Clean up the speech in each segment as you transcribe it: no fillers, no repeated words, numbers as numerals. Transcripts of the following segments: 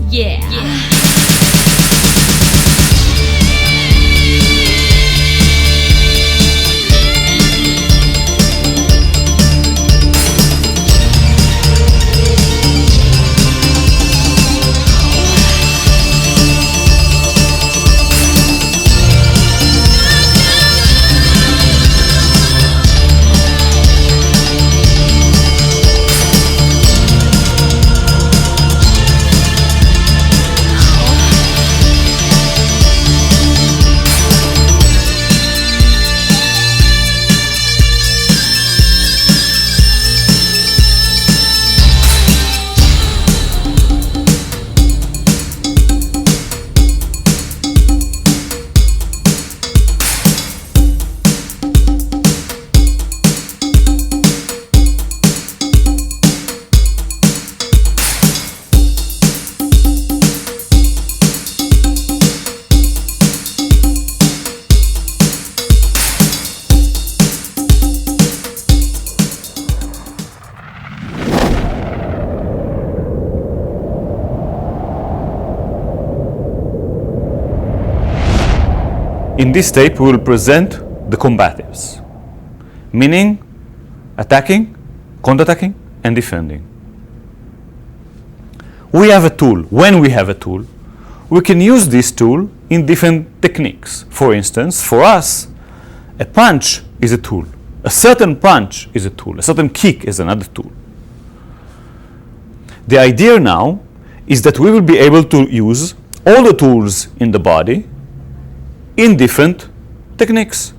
Yeah. In this tape, we will present the combatives, meaning attacking, counterattacking, and defending. We have a tool. When we have a tool, we can use this tool in different techniques. For instance, for us, a punch is a tool. A certain punch is a tool. A certain kick is another tool. The idea now is that we will be able to use all the tools in the body in different techniques,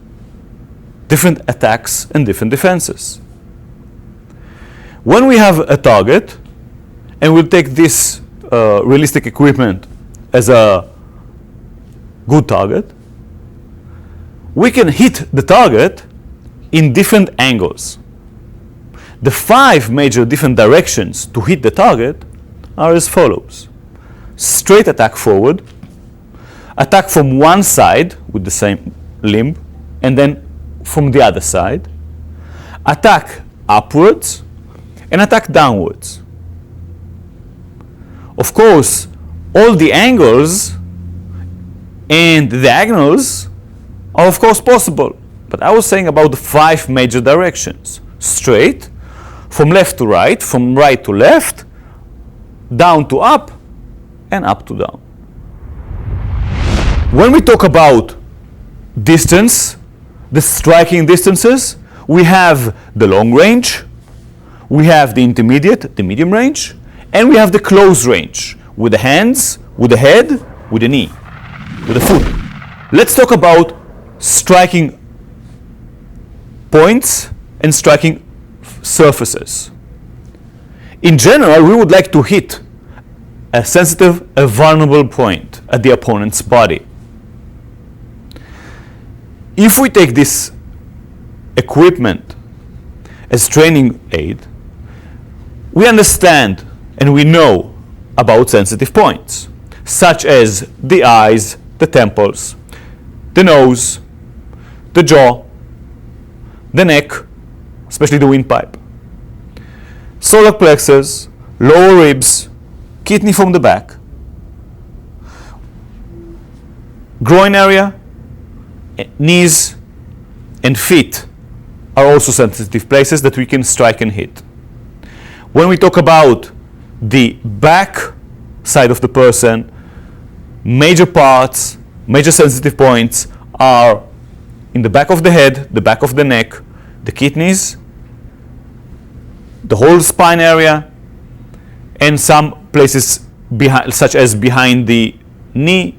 different attacks and different defenses. When we have a target, and we'll take this realistic equipment as a good target, we can hit the target in different angles. The 5 major different directions to hit the target are as follows: straight attack forward, attack from one side with the same limb, and then from the other side, attack upwards, and attack downwards. Of course, all the angles and the diagonals are of course possible, but I was saying about the 5 major directions: straight, from left to right, from right to left, down to up, and up to down. When we talk about distance, the striking distances, we have the long range, we have the intermediate, the medium range, and we have the close range with the hands, with the head, with the knee, with the foot. Let's talk about striking points and striking surfaces. In general, we would like to hit a sensitive, a vulnerable point at the opponent's body. If we take this equipment as training aid, we understand and we know about sensitive points, such as the eyes, the temples, the nose, the jaw, the neck, especially the windpipe, solar plexus, lower ribs, kidney from the back, groin area, knees, and feet are also sensitive places that we can strike and hit. When we talk about the back side of the person, major parts, major sensitive points are in the back of the head, the back of the neck, the kidneys, the whole spine area, and some places behind, such as behind the knee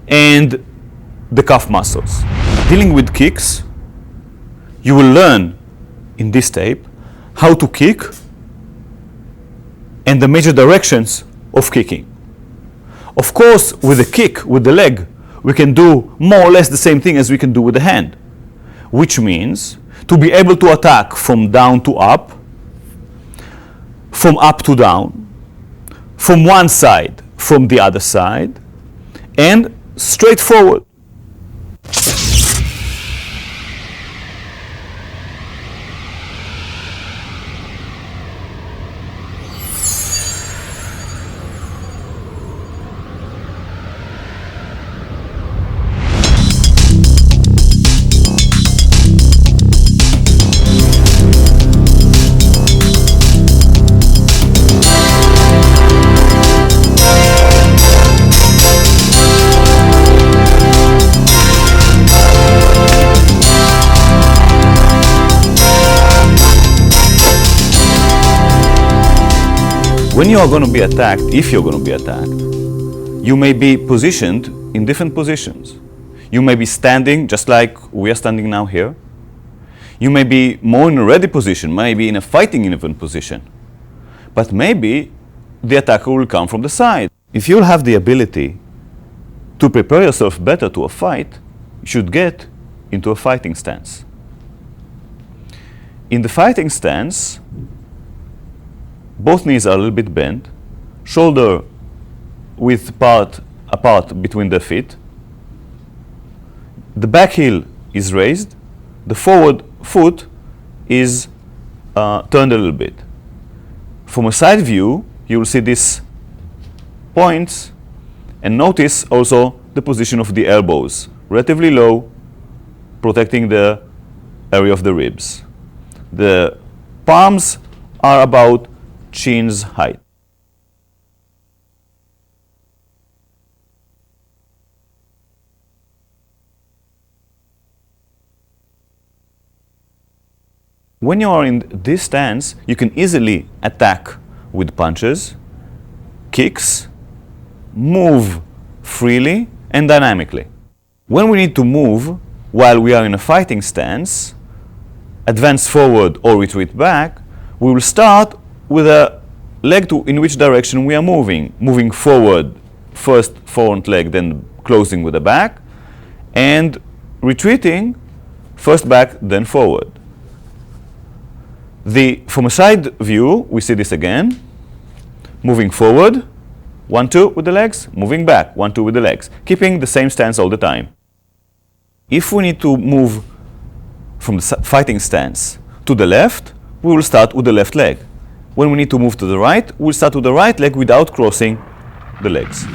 and the calf muscles. Dealing with kicks, you will learn in this tape how to kick and the major directions of kicking. Of course, with a kick with the leg, we can do more or less the same thing as we can do with the hand, which means to be able to attack from down to up, from up to down, from one side, from the other side, and straight forward. When you are going to be attacked, if you're going to be attacked, you may be positioned in different positions. You may be standing just like we are standing now here. You may be more in a ready position, maybe in a fighting even position. But maybe the attacker will come from the side. If you'll have the ability to prepare yourself better to a fight, you should get into a fighting stance. In the fighting stance, both knees are a little bit bent, shoulder width apart between the feet. The back heel is raised. The forward foot is turned a little bit. From a side view, you will see these points, and notice also the position of the elbows, relatively low, protecting the area of the ribs. The palms are about chin's height. When you are in this stance, you can easily attack with punches, kicks, move freely and dynamically. When we need to move while we are in a fighting stance, advance forward or retreat back, we will start with a leg in which direction we are moving. Moving forward, first front leg, then closing with the back, and retreating, first back, then forward. From a side view, we see this again. Moving forward, 1, 2 with the legs, moving back, 1, 2 with the legs, keeping the same stance all the time. If we need to move from the fighting stance to the left, we will start with the left leg. When we need to move to the right, we'll start with the right leg without crossing the legs.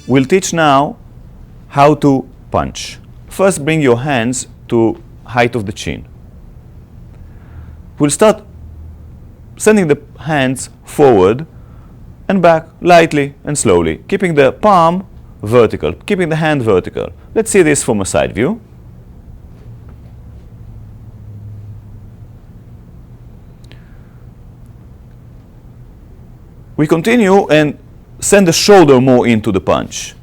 We'll teach now how to punch. First, bring your hands to height of the chin. We'll start sending the hands forward and back lightly and slowly, keeping the palm vertical, keeping the hand vertical. Let's see this from a side view. We continue and send the shoulder more into the punch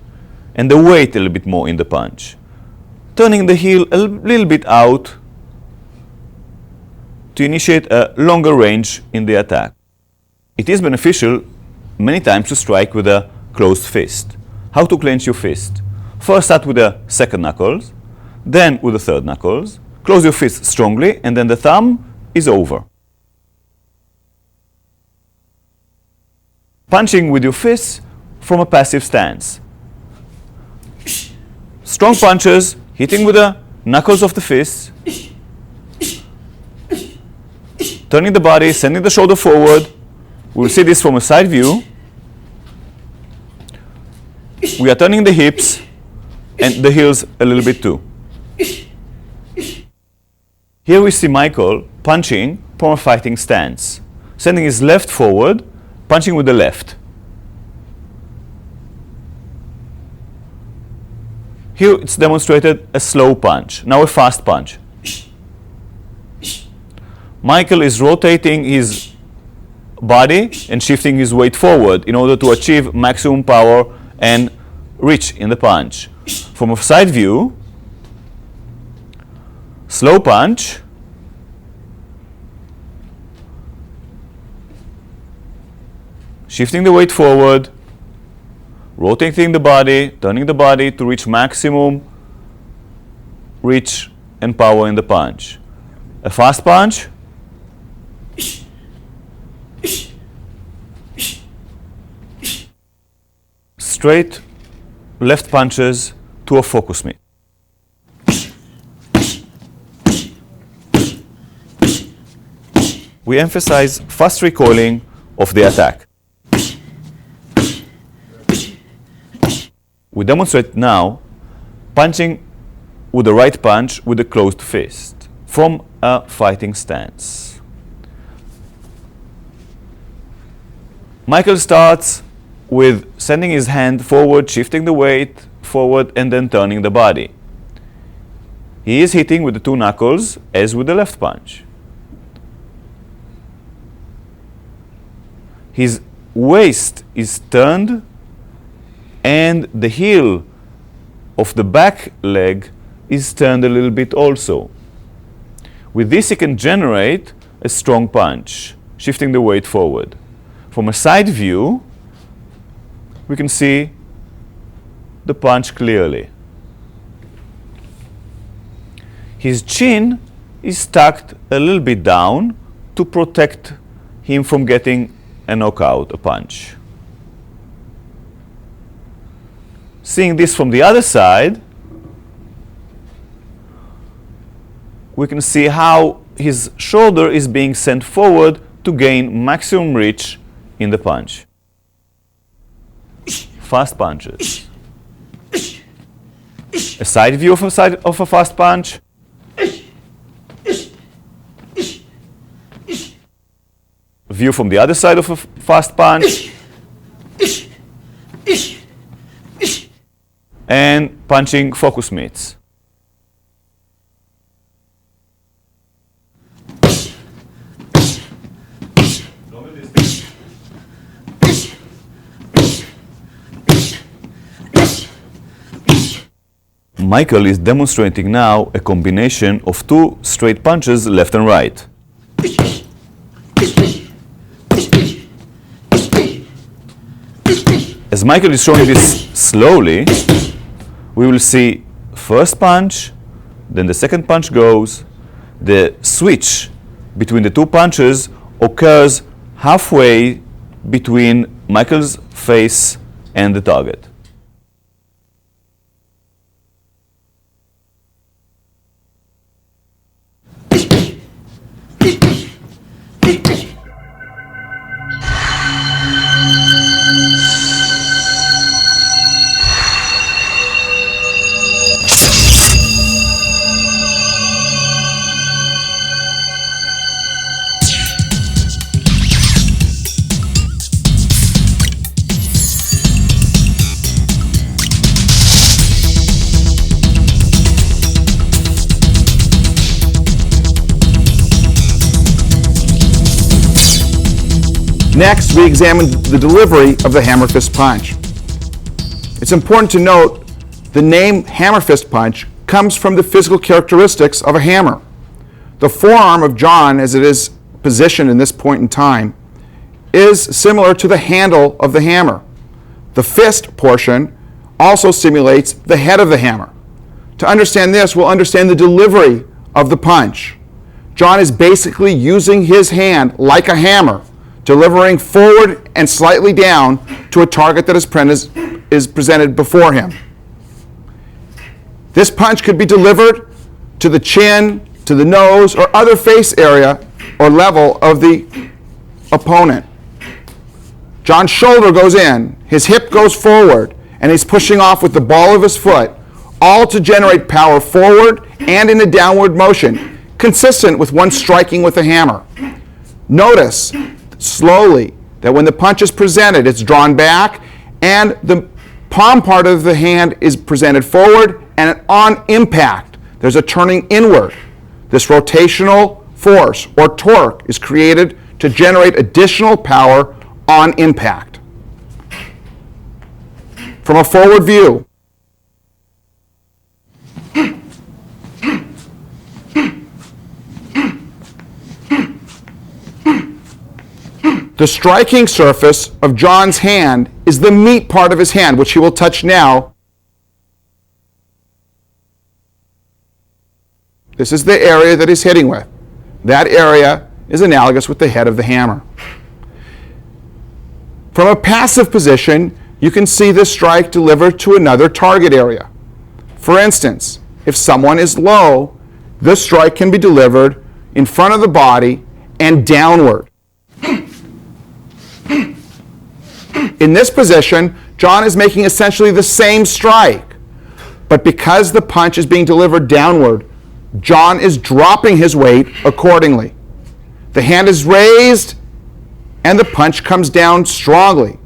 and the weight a little bit more in the punch, turning the heel a little bit out to initiate a longer range in the attack. It is beneficial many times to strike with a closed fist. How to clench your fist? First start with the second knuckles, then with the third knuckles. Close your fist strongly, and then the thumb is over. Punching with your fists from a passive stance. Strong punches, hitting with the knuckles of the fists, turning the body, sending the shoulder forward. We'll see this from a side view. We are turning the hips and the heels a little bit too. Here we see Michael punching from a fighting stance, sending his left forward, punching with the left. Here it's demonstrated a slow punch, now a fast punch. Michael is rotating his body and shifting his weight forward in order to achieve maximum power and reach in the punch. From a side view, slow punch, shifting the weight forward, rotating the body, turning the body to reach maximum reach and power in the punch. A fast punch, straight left punches to a focus mitt. we emphasize fast recoiling of the attack. We demonstrate now punching with the right punch with a closed fist from a fighting stance. Michael starts with sending his hand forward, shifting the weight forward, and then turning the body. He is hitting with the two knuckles as with the left punch. His waist is turned and the heel of the back leg is turned a little bit also. With this he can generate a strong punch, shifting the weight forward. From a side view, we can see the punch clearly. His chin is tucked a little bit down to protect him from getting a knockout, a punch. Seeing this from the other side, we can see how his shoulder is being sent forward to gain maximum reach in the punch. Fast punches. A side view of a fast punch. View from the other side of a fast punch. And punching focus mitts. Michael is demonstrating now a combination of two straight punches left and right. As Michael is showing this slowly, we will see first punch, then the second punch goes. The switch between the two punches occurs halfway between Michael's face and the target. Next, we examine the delivery of the hammer fist punch. It's important to note the name hammer fist punch comes from the physical characteristics of a hammer. The forearm of John, as it is positioned in this point in time, is similar to the handle of the hammer. The fist portion also simulates the head of the hammer. To understand this, we'll understand the delivery of the punch. John is basically using his hand like a hammer, delivering forward and slightly down to a target that is presented before him. This punch could be delivered to the chin, to the nose, or other face area or level of the opponent. John's shoulder goes in, his hip goes forward, and he's pushing off with the ball of his foot, all to generate power forward and in a downward motion, consistent with one striking with a hammer. Notice slowly that when the punch is presented, it's drawn back and the palm part of the hand is presented forward, and on impact there's a turning inward. This rotational force or torque is created to generate additional power on impact. From a forward view, the striking surface of John's hand is the meat part of his hand, which he will touch now. This is the area that he's hitting with. That area is analogous with the head of the hammer. From a passive position, you can see this strike delivered to another target area. For instance, if someone is low, this strike can be delivered in front of the body and downward. In this position, John is making essentially the same strike, but because the punch is being delivered downward, John is dropping his weight accordingly. The hand is raised and the punch comes down strongly.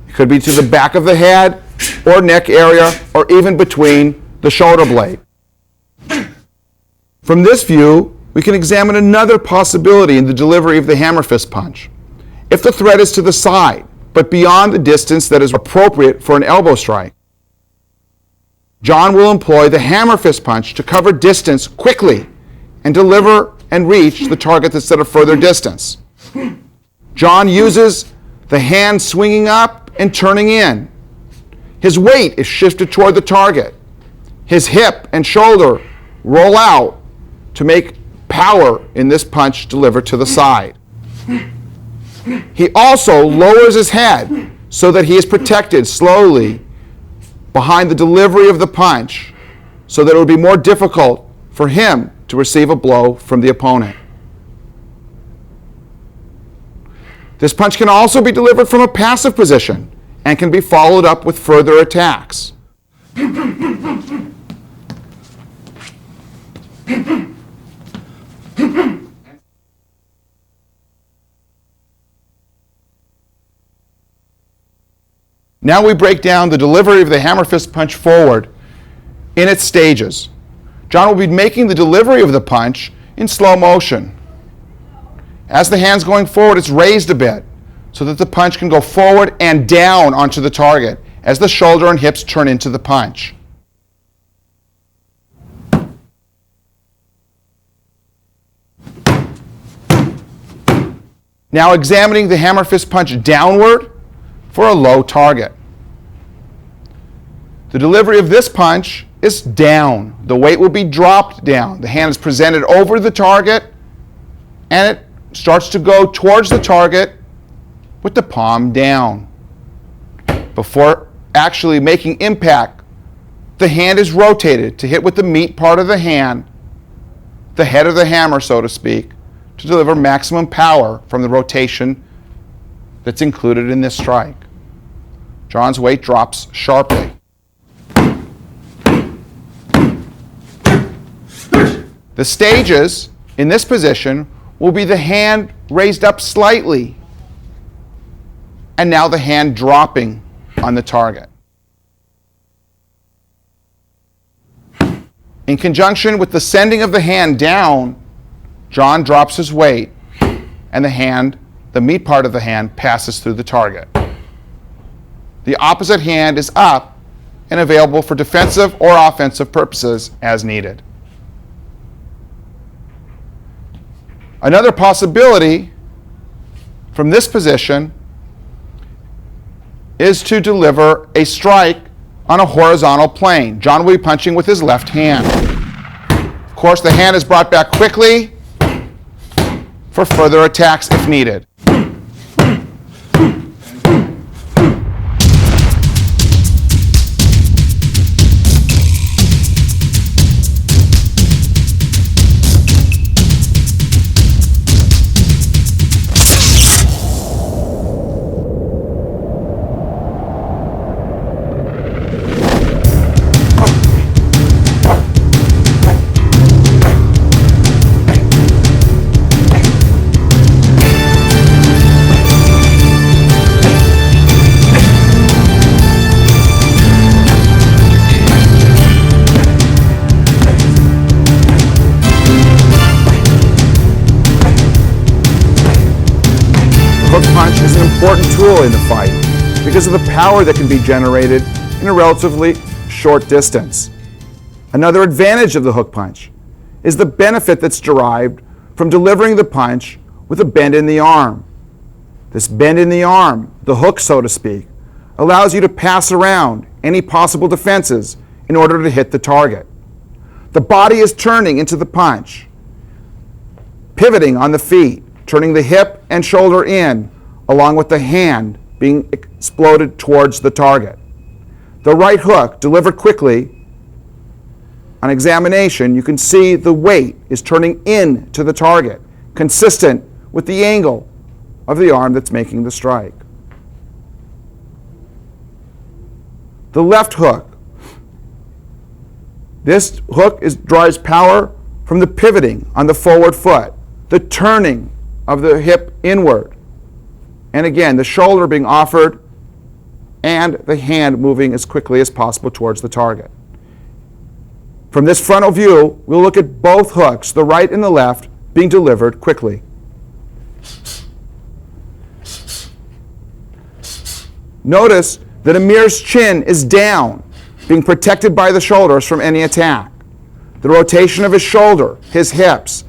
It could be to the back of the head or neck area or even between the shoulder blade. From this view, we can examine another possibility in the delivery of the hammer fist punch. If the threat is to the side, but beyond the distance that is appropriate for an elbow strike, John will employ the hammer fist punch to cover distance quickly and deliver and reach the target that's at a further distance. John uses the hand swinging up and turning in. His weight is shifted toward the target. His hip and shoulder roll out to make power in this punch delivered to the side. He also lowers his head so that he is protected slowly behind the delivery of the punch, so that it would be more difficult for him to receive a blow from the opponent. This punch can also be delivered from a passive position and can be followed up with further attacks. Now we break down the delivery of the hammer fist punch forward in its stages. John will be making the delivery of the punch in slow motion. As the hand's going forward, it's raised a bit so that the punch can go forward and down onto the target as the shoulder and hips turn into the punch. Now examining the hammer fist punch downward for a low target. The delivery of this punch is down. The weight will be dropped down. The hand is presented over the target and it starts to go towards the target with the palm down. Before actually making impact, the hand is rotated to hit with the meat part of the hand, the head of the hammer, so to speak, to deliver maximum power from the rotation that's included in this strike. John's weight drops sharply. The stages in this position will be the hand raised up slightly and now the hand dropping on the target. In conjunction with the sending of the hand down, John drops his weight and the meat part of the hand passes through the target. The opposite hand is up and available for defensive or offensive purposes as needed. Another possibility from this position is to deliver a strike on a horizontal plane. John will be punching with his left hand. Of course, the hand is brought back quickly for further attacks if needed. Punch is an important tool in the fight because of the power that can be generated in a relatively short distance. Another advantage of the hook punch is the benefit that's derived from delivering the punch with a bend in the arm. This bend in the arm, the hook so to speak, allows you to pass around any possible defenses in order to hit the target. The body is turning into the punch, pivoting on the feet, turning the hip and shoulder in, along with the hand being exploded towards the target. The right hook, delivered quickly, on examination, you can see the weight is turning in to the target, consistent with the angle of the arm that's making the strike. The left hook. This hook drives power from the pivoting on the forward foot, the turning of the hip inward, and again, the shoulder being offered and the hand moving as quickly as possible towards the target. From this frontal view, we'll look at both hooks, the right and the left, being delivered quickly. Notice that Amir's chin is down, being protected by the shoulders from any attack. The rotation of his shoulder, his hips,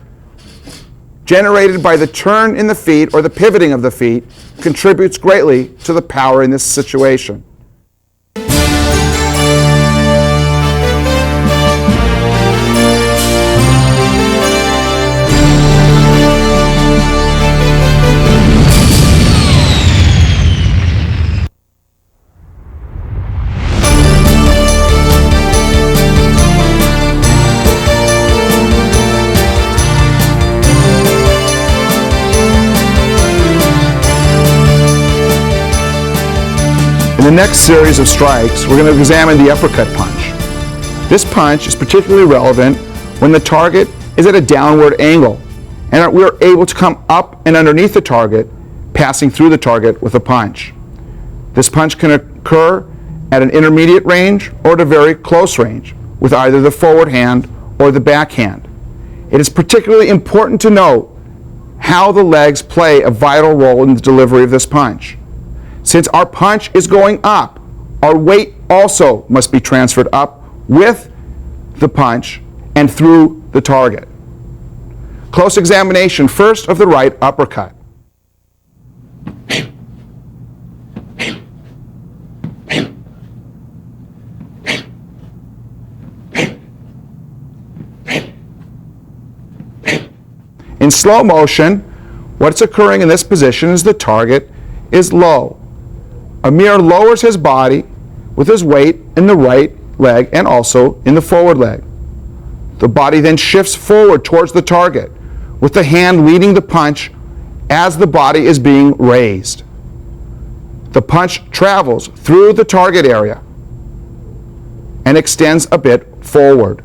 generated by the turn in the feet or the pivoting of the feet, contributes greatly to the power in this situation. In the next series of strikes, we're going to examine the uppercut punch. This punch is particularly relevant when the target is at a downward angle and we're able to come up and underneath the target, passing through the target with a punch. This punch can occur at an intermediate range or at a very close range with either the forward hand or the back hand. It is particularly important to note how the legs play a vital role in the delivery of this punch. Since our punch is going up, our weight also must be transferred up with the punch and through the target. Close examination first of the right uppercut. In slow motion, what's occurring in this position is the target is low. Amir lowers his body with his weight in the right leg and also in the forward leg. The body then shifts forward towards the target, with the hand leading the punch as the body is being raised. The punch travels through the target area and extends a bit forward.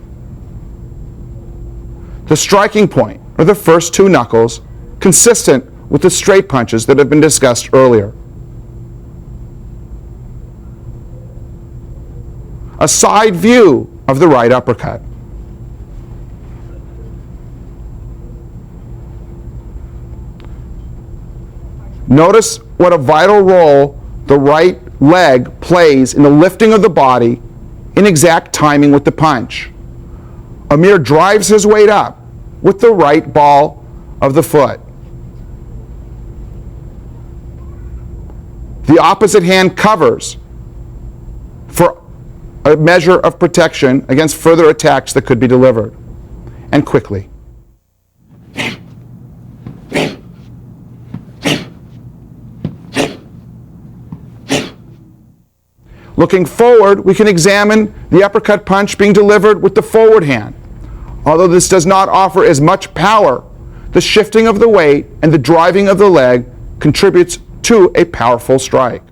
The striking point are the first two knuckles, consistent with the straight punches that have been discussed earlier. A side view of the right uppercut. Notice what a vital role the right leg plays in the lifting of the body in exact timing with the punch. Amir drives his weight up with the right ball of the foot. The opposite hand covers for a measure of protection against further attacks that could be delivered, and quickly. Looking forward, we can examine the uppercut punch being delivered with the forward hand. Although this does not offer as much power, the shifting of the weight and the driving of the leg contributes to a powerful strike.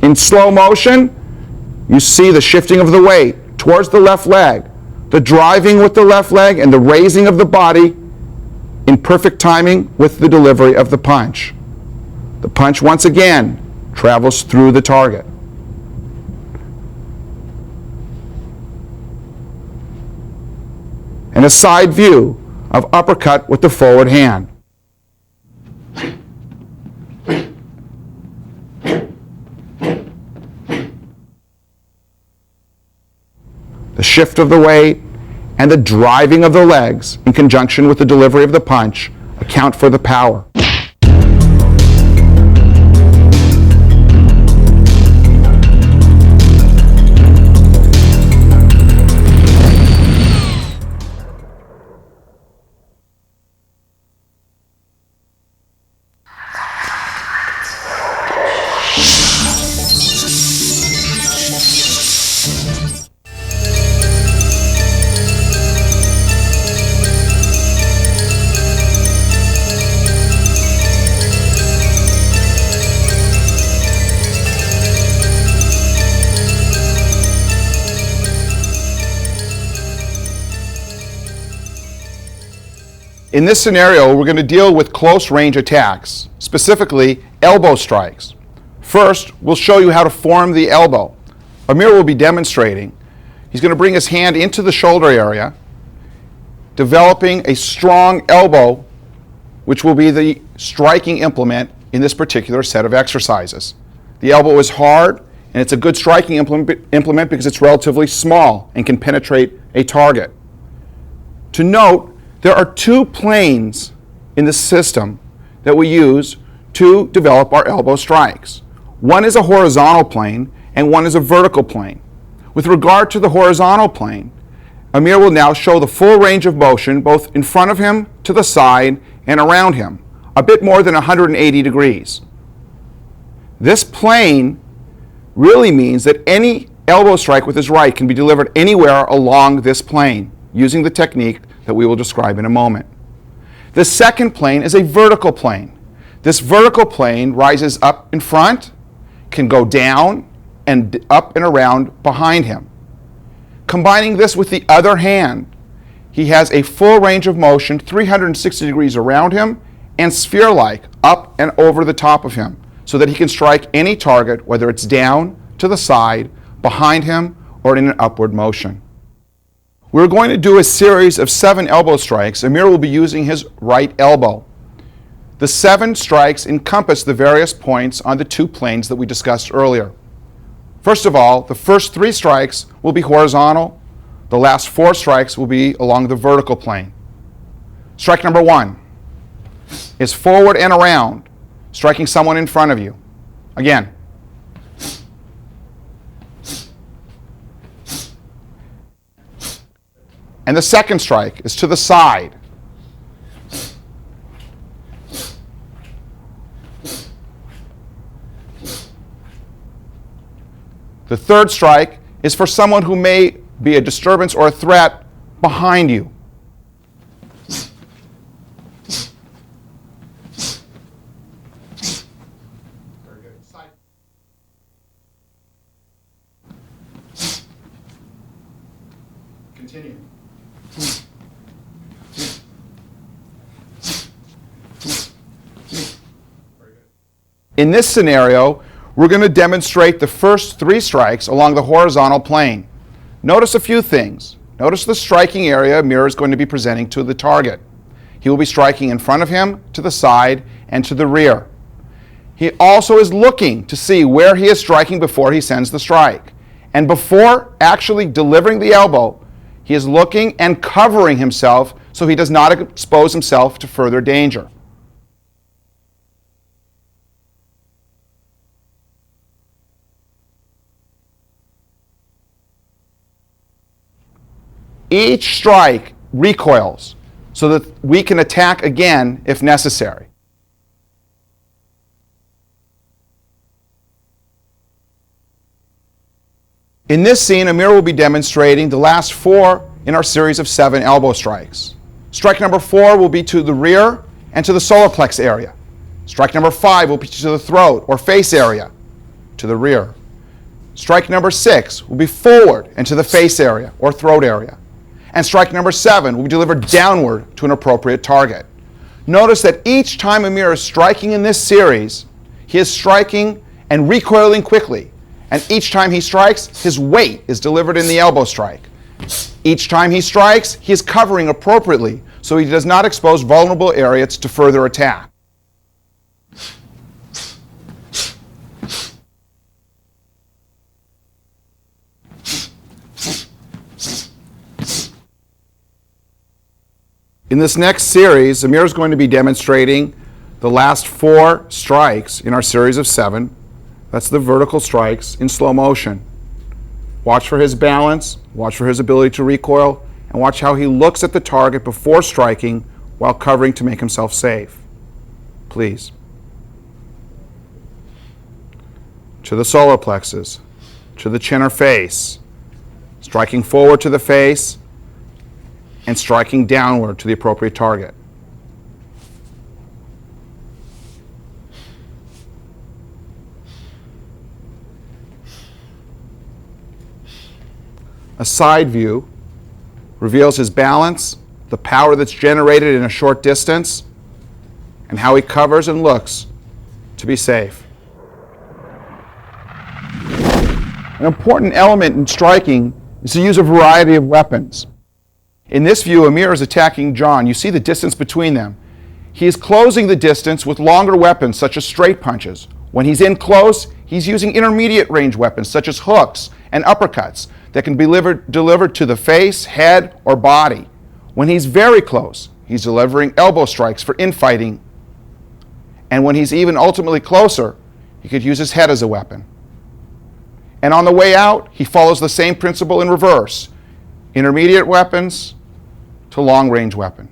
In slow motion, you see the shifting of the weight towards the left leg, the driving with the left leg, and the raising of the body in perfect timing with the delivery of the punch. The punch, once again, travels through the target. And a side view of uppercut with the forward hand. The shift of the weight and the driving of the legs in conjunction with the delivery of the punch account for the power. In this scenario, we're going to deal with close range attacks, specifically elbow strikes. First, we'll show you how to form the elbow. Amir will be demonstrating. He's going to bring his hand into the shoulder area, developing a strong elbow, which will be the striking implement in this particular set of exercises. The elbow is hard, and it's a good striking implement because it's relatively small and can penetrate a target. To note, there are two planes in the system that we use to develop our elbow strikes. One is a horizontal plane and one is a vertical plane. With regard to the horizontal plane, Amir will now show the full range of motion both in front of him, to the side, and around him, a bit more than 180 degrees. This plane really means that any elbow strike with his right can be delivered anywhere along this plane using the technique that we will describe in a moment. The second plane is a vertical plane. This vertical plane rises up in front, can go down, and up and around behind him. Combining this with the other hand, he has a full range of motion 360 degrees around him and sphere-like up and over the top of him so that he can strike any target, whether it's down, to the side, behind him, or in an upward motion. We're going to do a series of 7 elbow strikes. Amir will be using his right elbow. The 7 strikes encompass the various points on the 2 planes that we discussed earlier. First of all, the first 3 strikes will be horizontal. The last 4 strikes will be along the vertical plane. Strike number 1 is forward and around, striking someone in front of you. Again. And the second strike is to the side. The third strike is for someone who may be a disturbance or a threat behind you. Very good. Side. Continue. In this scenario, we're going to demonstrate the first 3 strikes along the horizontal plane. Notice a few things. Notice the striking area Amir is going to be presenting to the target. He will be striking in front of him, to the side, and to the rear. He also is looking to see where he is striking before he sends the strike. And before actually delivering the elbow, he is looking and covering himself so he does not expose himself to further danger. Each strike recoils so that we can attack again if necessary. In this scene, Amir will be demonstrating the last 4 in our series of 7 elbow strikes. Strike number 4 will be to the rear and to the solar plex area. Strike number 5 will be to the throat or face area, to the rear. Strike number 6 will be forward and to the face area or throat area. And strike number 7 will be delivered downward to an appropriate target. Notice that each time Amir is striking in this series, he is striking and recoiling quickly. And each time he strikes, his weight is delivered in the elbow strike. Each time he strikes, he is covering appropriately so he does not expose vulnerable areas to further attack. In this next series, Amir is going to be demonstrating the last 4 strikes in our series of 7. That's the vertical strikes in slow motion. Watch for his balance, watch for his ability to recoil, and watch how he looks at the target before striking while covering to make himself safe. Please. To the solar plexus, to the chin or face, striking forward to the face, and striking downward to the appropriate target. A side view reveals his balance, the power that's generated in a short distance, and how he covers and looks to be safe. An important element in striking is to use a variety of weapons. In this view, Amir is attacking John. You see the distance between them. He is closing the distance with longer weapons, such as straight punches. When he's in close, he's using intermediate range weapons, such as hooks and uppercuts, that can be delivered to the face, head, or body. When he's very close, he's delivering elbow strikes for infighting. And when he's even ultimately closer, he could use his head as a weapon. And on the way out, he follows the same principle in reverse. Intermediate weapons to long-range weapon.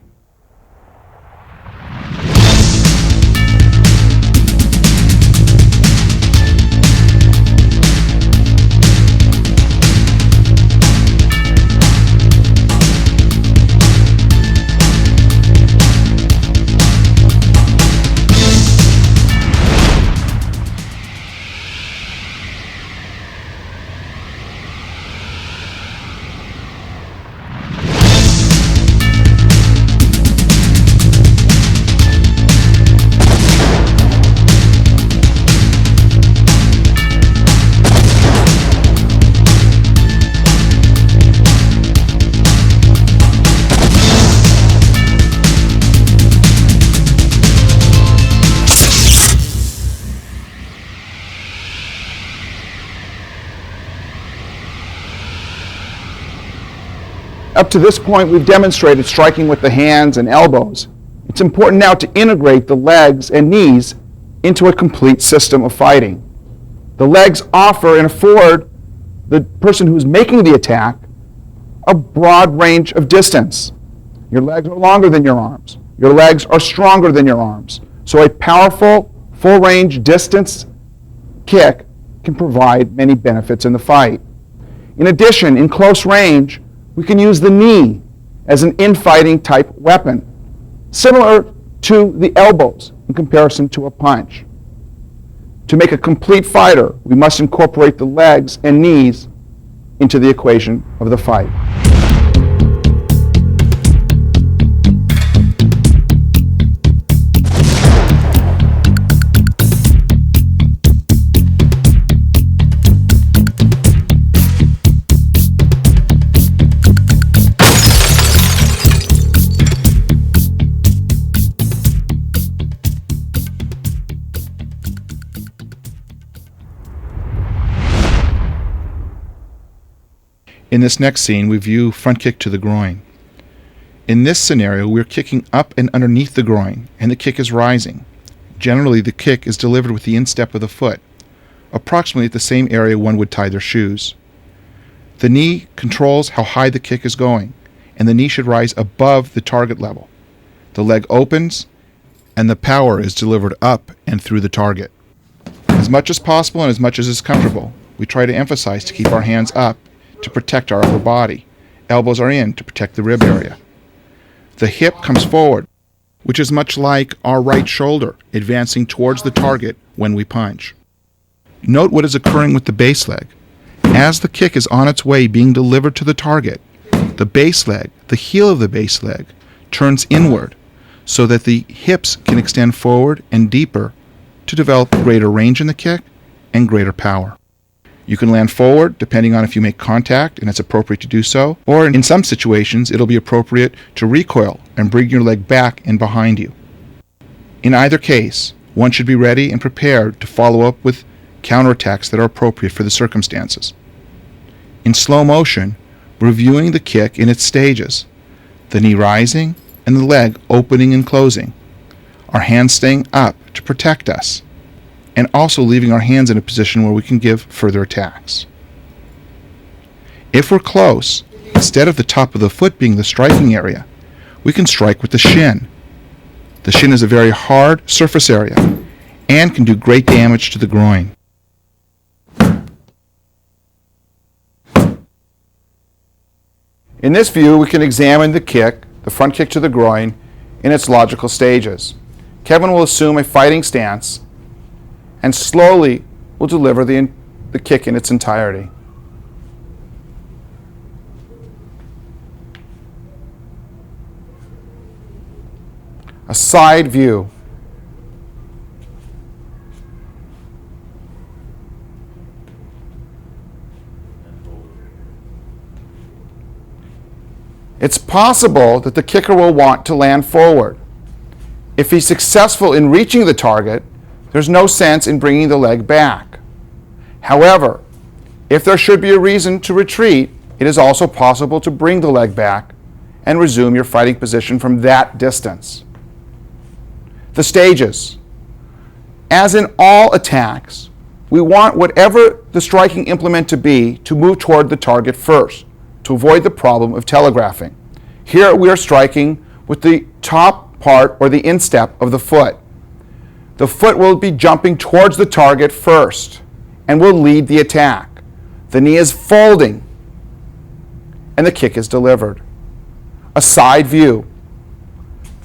Up to this point, we've demonstrated striking with the hands and elbows. It's important now to integrate the legs and knees into a complete system of fighting. The legs offer and afford the person who's making the attack a broad range of distance. Your legs are longer than your arms. Your legs are stronger than your arms. So a powerful, full-range distance kick can provide many benefits in the fight. In addition, in close range, we can use the knee as an infighting type weapon, similar to the elbows in comparison to a punch. To make a complete fighter, we must incorporate the legs and knees into the equation of the fight. In this next scene, we view front kick to the groin. In this scenario, we're kicking up and underneath the groin, and the kick is rising. Generally, the kick is delivered with the instep of the foot, approximately at the same area one would tie their shoes. The knee controls how high the kick is going, and the knee should rise above the target level. The leg opens, and the power is delivered up and through the target. As much as possible and as much as is comfortable, we try to emphasize to keep our hands up to protect our upper body. Elbows are in to protect the rib area. The hip comes forward, which is much like our right shoulder advancing towards the target when we punch. Note what is occurring with the base leg. As the kick is on its way being delivered to the target, the base leg, the heel of the base leg, turns inward so that the hips can extend forward and deeper to develop greater range in the kick and greater power. You can land forward depending on if you make contact and it's appropriate to do so, or in some situations it'll be appropriate to recoil and bring your leg back and behind you. In either case, one should be ready and prepared to follow up with counterattacks that are appropriate for the circumstances. In slow motion, we're viewing the kick in its stages, the knee rising and the leg opening and closing, our hands staying up to protect us, and also leaving our hands in a position where we can give further attacks. If we're close, instead of the top of the foot being the striking area, we can strike with the shin. The shin is a very hard surface area and can do great damage to the groin. In this view, we can examine the kick, the front kick to the groin, in its logical stages. Kevin will assume a fighting stance and slowly will deliver the kick in its entirety. A side view. It's possible that the kicker will want to land forward. If he's successful in reaching the target, there's no sense in bringing the leg back. However, if there should be a reason to retreat, it is also possible to bring the leg back and resume your fighting position from that distance. The stages. As in all attacks, we want whatever the striking implement to be to move toward the target first, to avoid the problem of telegraphing. Here we are striking with the top part or the instep of the foot. The foot will be jumping towards the target first and will lead the attack. The knee is folding and the kick is delivered. A side view.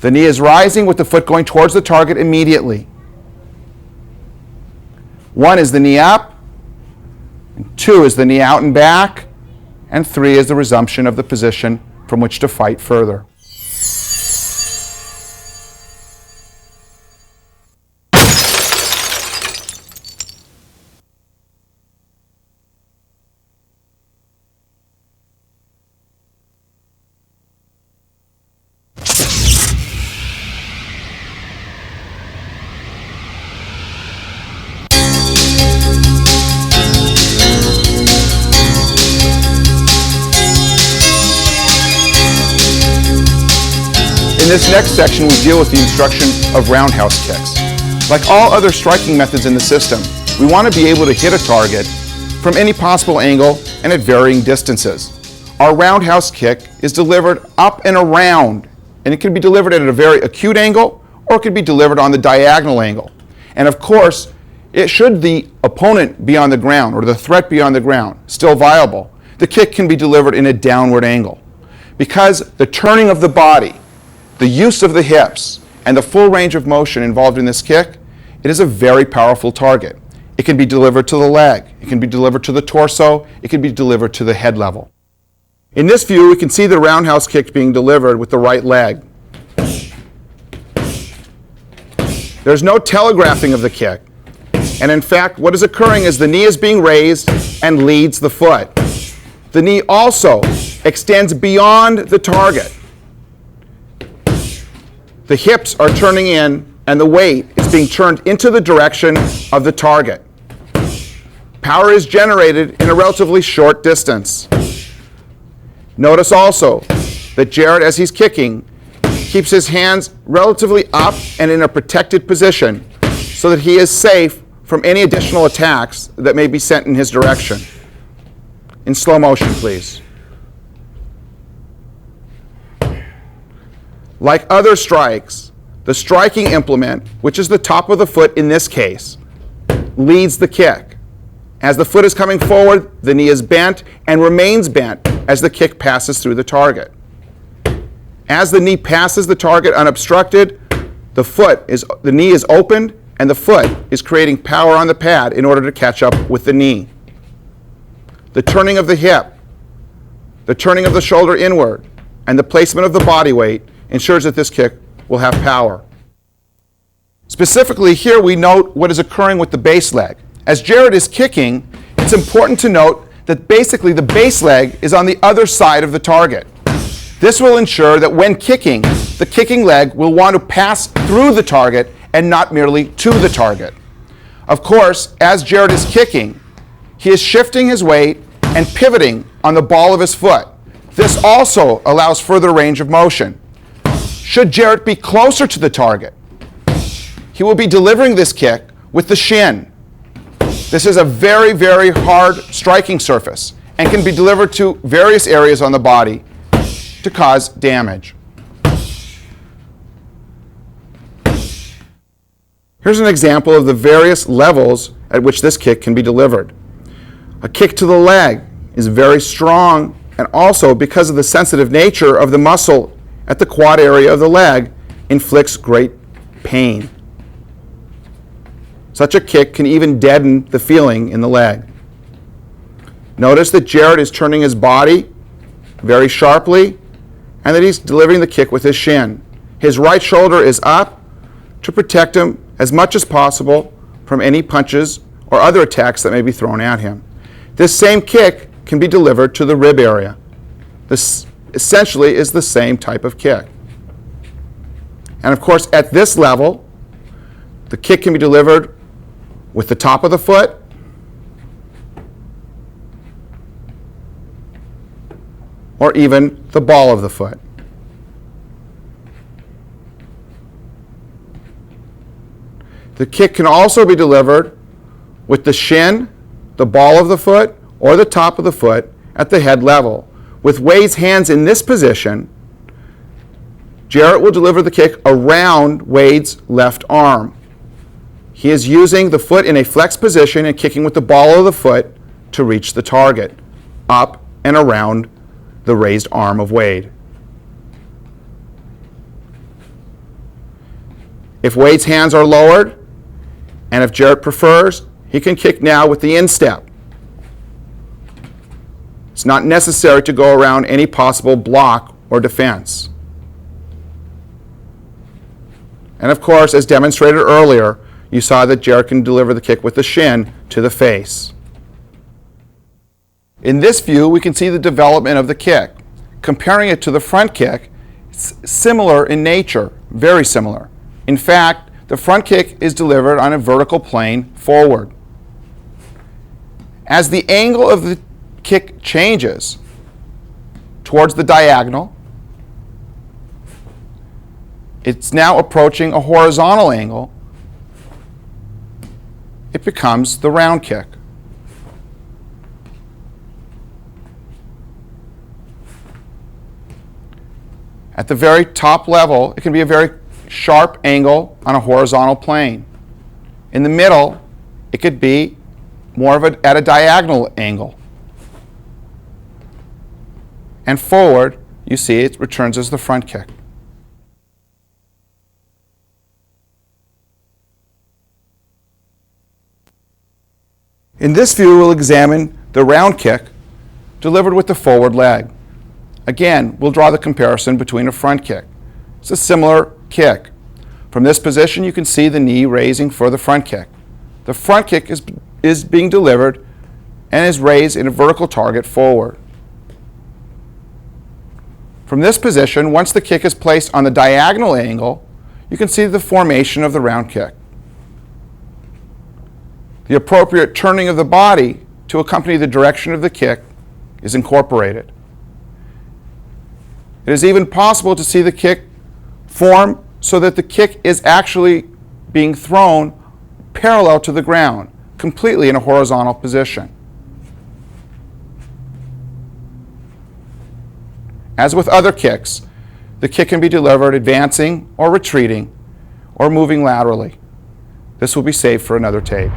The knee is rising with the foot going towards the target immediately. 1 is the knee up, and 2 is the knee out and back, and 3 is the resumption of the position from which to fight further. In this next section, we deal with the instruction of roundhouse kicks. Like all other striking methods in the system, we want to be able to hit a target from any possible angle and at varying distances. Our roundhouse kick is delivered up and around, and it can be delivered at a very acute angle, or it can be delivered on the diagonal angle. And of course, should the opponent be on the ground, or the threat be on the ground, still viable, the kick can be delivered in a downward angle. Because the turning of the body, the use of the hips, and the full range of motion involved in this kick, it is a very powerful target. It can be delivered to the leg, it can be delivered to the torso, it can be delivered to the head level. In this view, we can see the roundhouse kick being delivered with the right leg. There's no telegraphing of the kick. And in fact, what is occurring is the knee is being raised and leads the foot. The knee also extends beyond the target. The hips are turning in and the weight is being turned into the direction of the target. Power is generated in a relatively short distance. Notice also that Jared, as he's kicking, keeps his hands relatively up and in a protected position so that he is safe from any additional attacks that may be sent in his direction. In slow motion, please. Like other strikes, the striking implement, which is the top of the foot in this case, leads the kick. As the foot is coming forward, the knee is bent and remains bent as the kick passes through the target. As the knee passes the target unobstructed, the knee is opened and the foot is creating power on the pad in order to catch up with the knee. The turning of the hip, the turning of the shoulder inward, and the placement of the body weight ensures that this kick will have power. Specifically here we note what is occurring with the base leg. As Jared is kicking, it's important to note that basically the base leg is on the other side of the target. This will ensure that when kicking, the kicking leg will want to pass through the target and not merely to the target. Of course, as Jared is kicking, he is shifting his weight and pivoting on the ball of his foot. This also allows further range of motion. Should Jared be closer to the target, he will be delivering this kick with the shin. This is a very, very hard striking surface and can be delivered to various areas on the body to cause damage. Here's an example of the various levels at which this kick can be delivered. A kick to the leg is very strong, and also because of the sensitive nature of the muscle at the quad area of the leg, inflicts great pain. Such a kick can even deaden the feeling in the leg. Notice that Jared is turning his body very sharply and that he's delivering the kick with his shin. His right shoulder is up to protect him as much as possible from any punches or other attacks that may be thrown at him. This same kick can be delivered to the rib area. This essentially is the same type of kick. And of course, at this level, the kick can be delivered with the top of the foot, or even the ball of the foot. The kick can also be delivered with the shin, the ball of the foot, or the top of the foot at the head level. With Wade's hands in this position, Jarrett will deliver the kick around Wade's left arm. He is using the foot in a flex position and kicking with the ball of the foot to reach the target, up and around the raised arm of Wade. If Wade's hands are lowered, and if Jarrett prefers, he can kick now with the instep. It's not necessary to go around any possible block or defense. And of course, as demonstrated earlier, you saw that Jarrett can deliver the kick with the shin to the face. In this view, we can see the development of the kick. Comparing it to the front kick, it's similar in nature, very similar. In fact, the front kick is delivered on a vertical plane forward. As the angle of the kick changes towards the diagonal, it's now approaching a horizontal angle. It becomes the round kick. At the very top level, it can be a very sharp angle on a horizontal plane. In the middle, it could be more of at a diagonal angle. And forward, you see it returns as the front kick. In this view, we'll examine the round kick delivered with the forward leg. Again, we'll draw the comparison between a front kick. It's a similar kick. From this position, you can see the knee raising for the front kick. The front kick is being delivered and is raised in a vertical target forward. From this position, once the kick is placed on the diagonal angle, you can see the formation of the round kick. The appropriate turning of the body to accompany the direction of the kick is incorporated. It is even possible to see the kick form so that the kick is actually being thrown parallel to the ground, completely in a horizontal position. As with other kicks, the kick can be delivered advancing or retreating or moving laterally. This will be saved for another tape.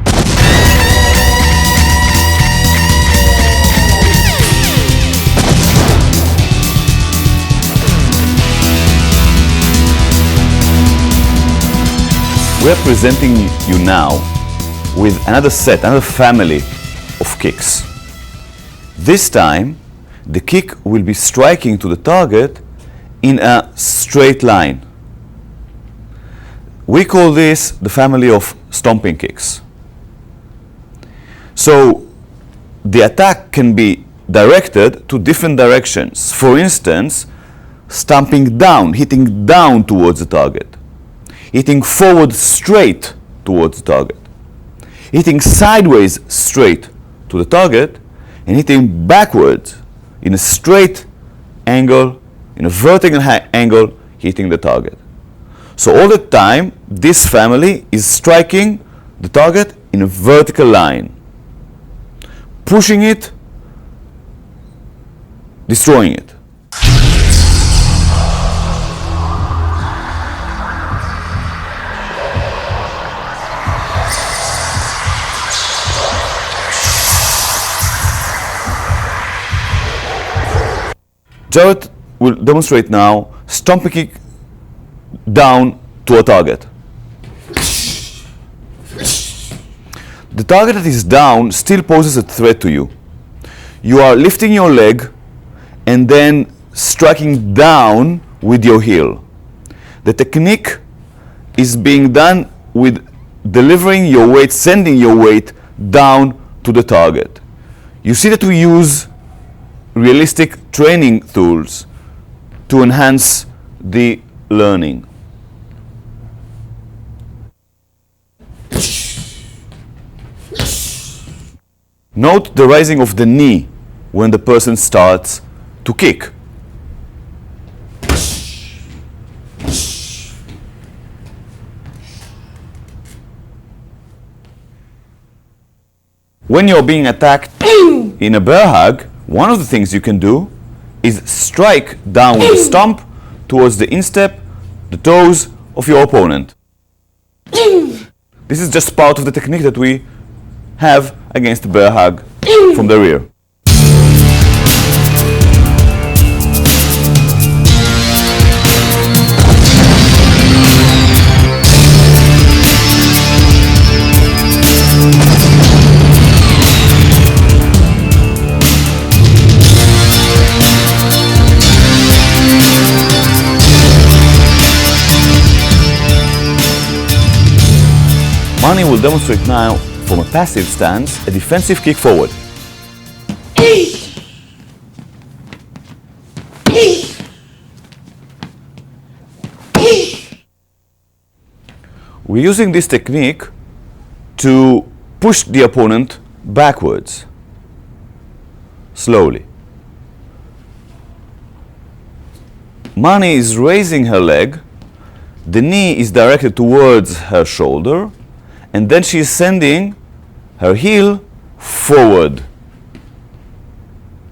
We are presenting you now with another set, another family of kicks. This time, the kick will be striking to the target in a straight line. We call this the family of stomping kicks. So the attack can be directed to different directions. For instance, stomping down, hitting down towards the target. Hitting forward straight towards the target. Hitting sideways straight to the target, and hitting backwards in a straight angle, in a vertical angle, hitting the target. So all the time, this family is striking the target in a vertical line, pushing it, destroying it. Jarrett will demonstrate now stomping kick down to a target. The target that is down still poses a threat to you. You are lifting your leg and then striking down with your heel. The technique is being done with delivering your weight, sending your weight down to the target. You see that we use realistic training tools to enhance the learning. Note the rising of the knee when the person starts to kick. When you're being attacked in a bear hug, one of the things you can do is strike down with a stomp towards the instep, the toes of your opponent. This is just part of the technique that we have against the bear hug from the rear. Mani will demonstrate now, from a passive stance, a defensive kick forward. We're using this technique to push the opponent backwards, slowly. Mani is raising her leg, the knee is directed towards her shoulder, and then she is sending her heel forward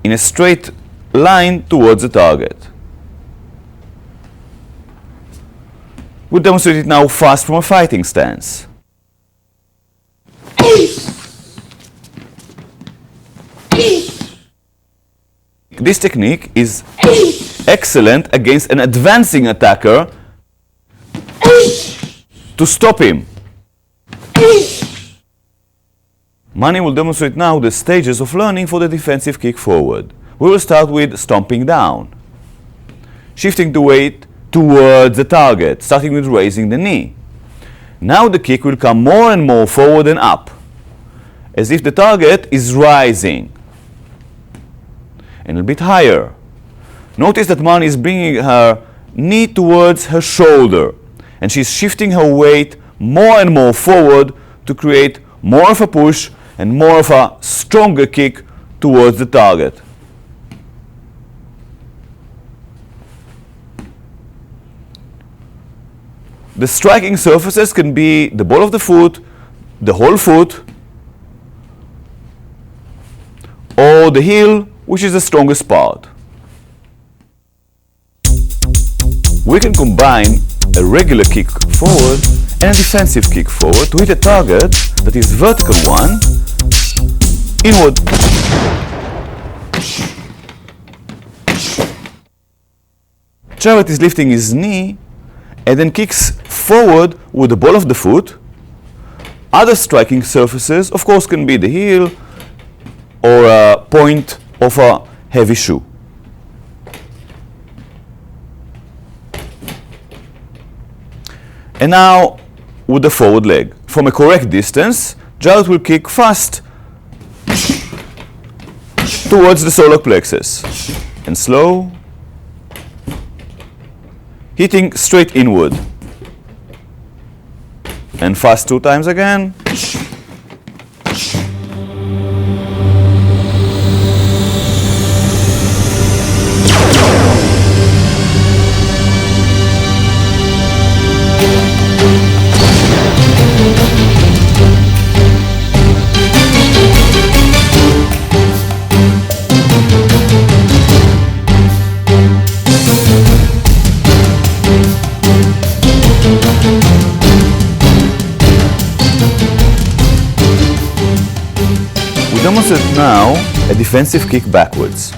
in a straight line towards the target. We'll demonstrate it now fast from a fighting stance. This technique is excellent against an advancing attacker to stop him. Mani will demonstrate now the stages of learning for the defensive kick forward. We will start with stomping down, shifting the weight towards the target, starting with raising the knee. Now the kick will come more and more forward and up, as if the target is rising, and a bit higher. Notice that Mani is bringing her knee towards her shoulder, and she's shifting her weight more and more forward to create more of a push and more of a stronger kick towards the target. The striking surfaces can be the ball of the foot, the whole foot, or the heel, which is the strongest part. We can combine a regular kick forward and a defensive kick forward to hit a target that is vertical one, inward. Jared is lifting his knee and then kicks forward with the ball of the foot. Other striking surfaces, of course, can be the heel or a point of a heavy shoe. And now with the forward leg. From a correct distance, Jared will kick fast towards the solar plexus and slow, hitting straight inward, and fast 2 times again. Demonstrate now a defensive kick backwards.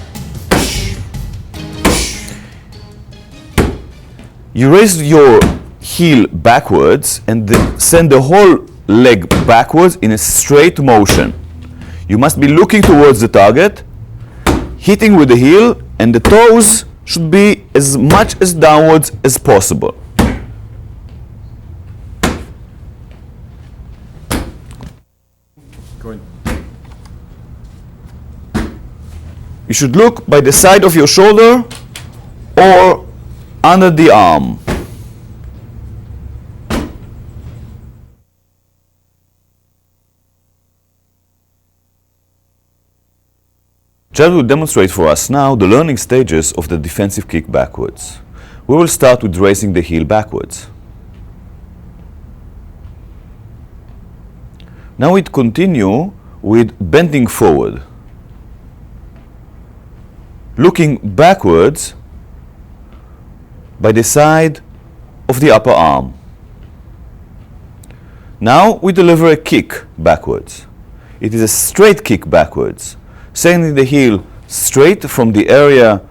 You raise your heel backwards and then send the whole leg backwards in a straight motion. You must be looking towards the target, hitting with the heel, and the toes should be as much as downwards as possible. You should look by the side of your shoulder or under the arm. Jared will demonstrate for us now the learning stages of the defensive kick backwards. We will start with raising the heel backwards. Now we continue with bending forward, looking backwards by the side of the upper arm. Now we deliver a kick backwards. It is a straight kick backwards, sending the heel straight from the area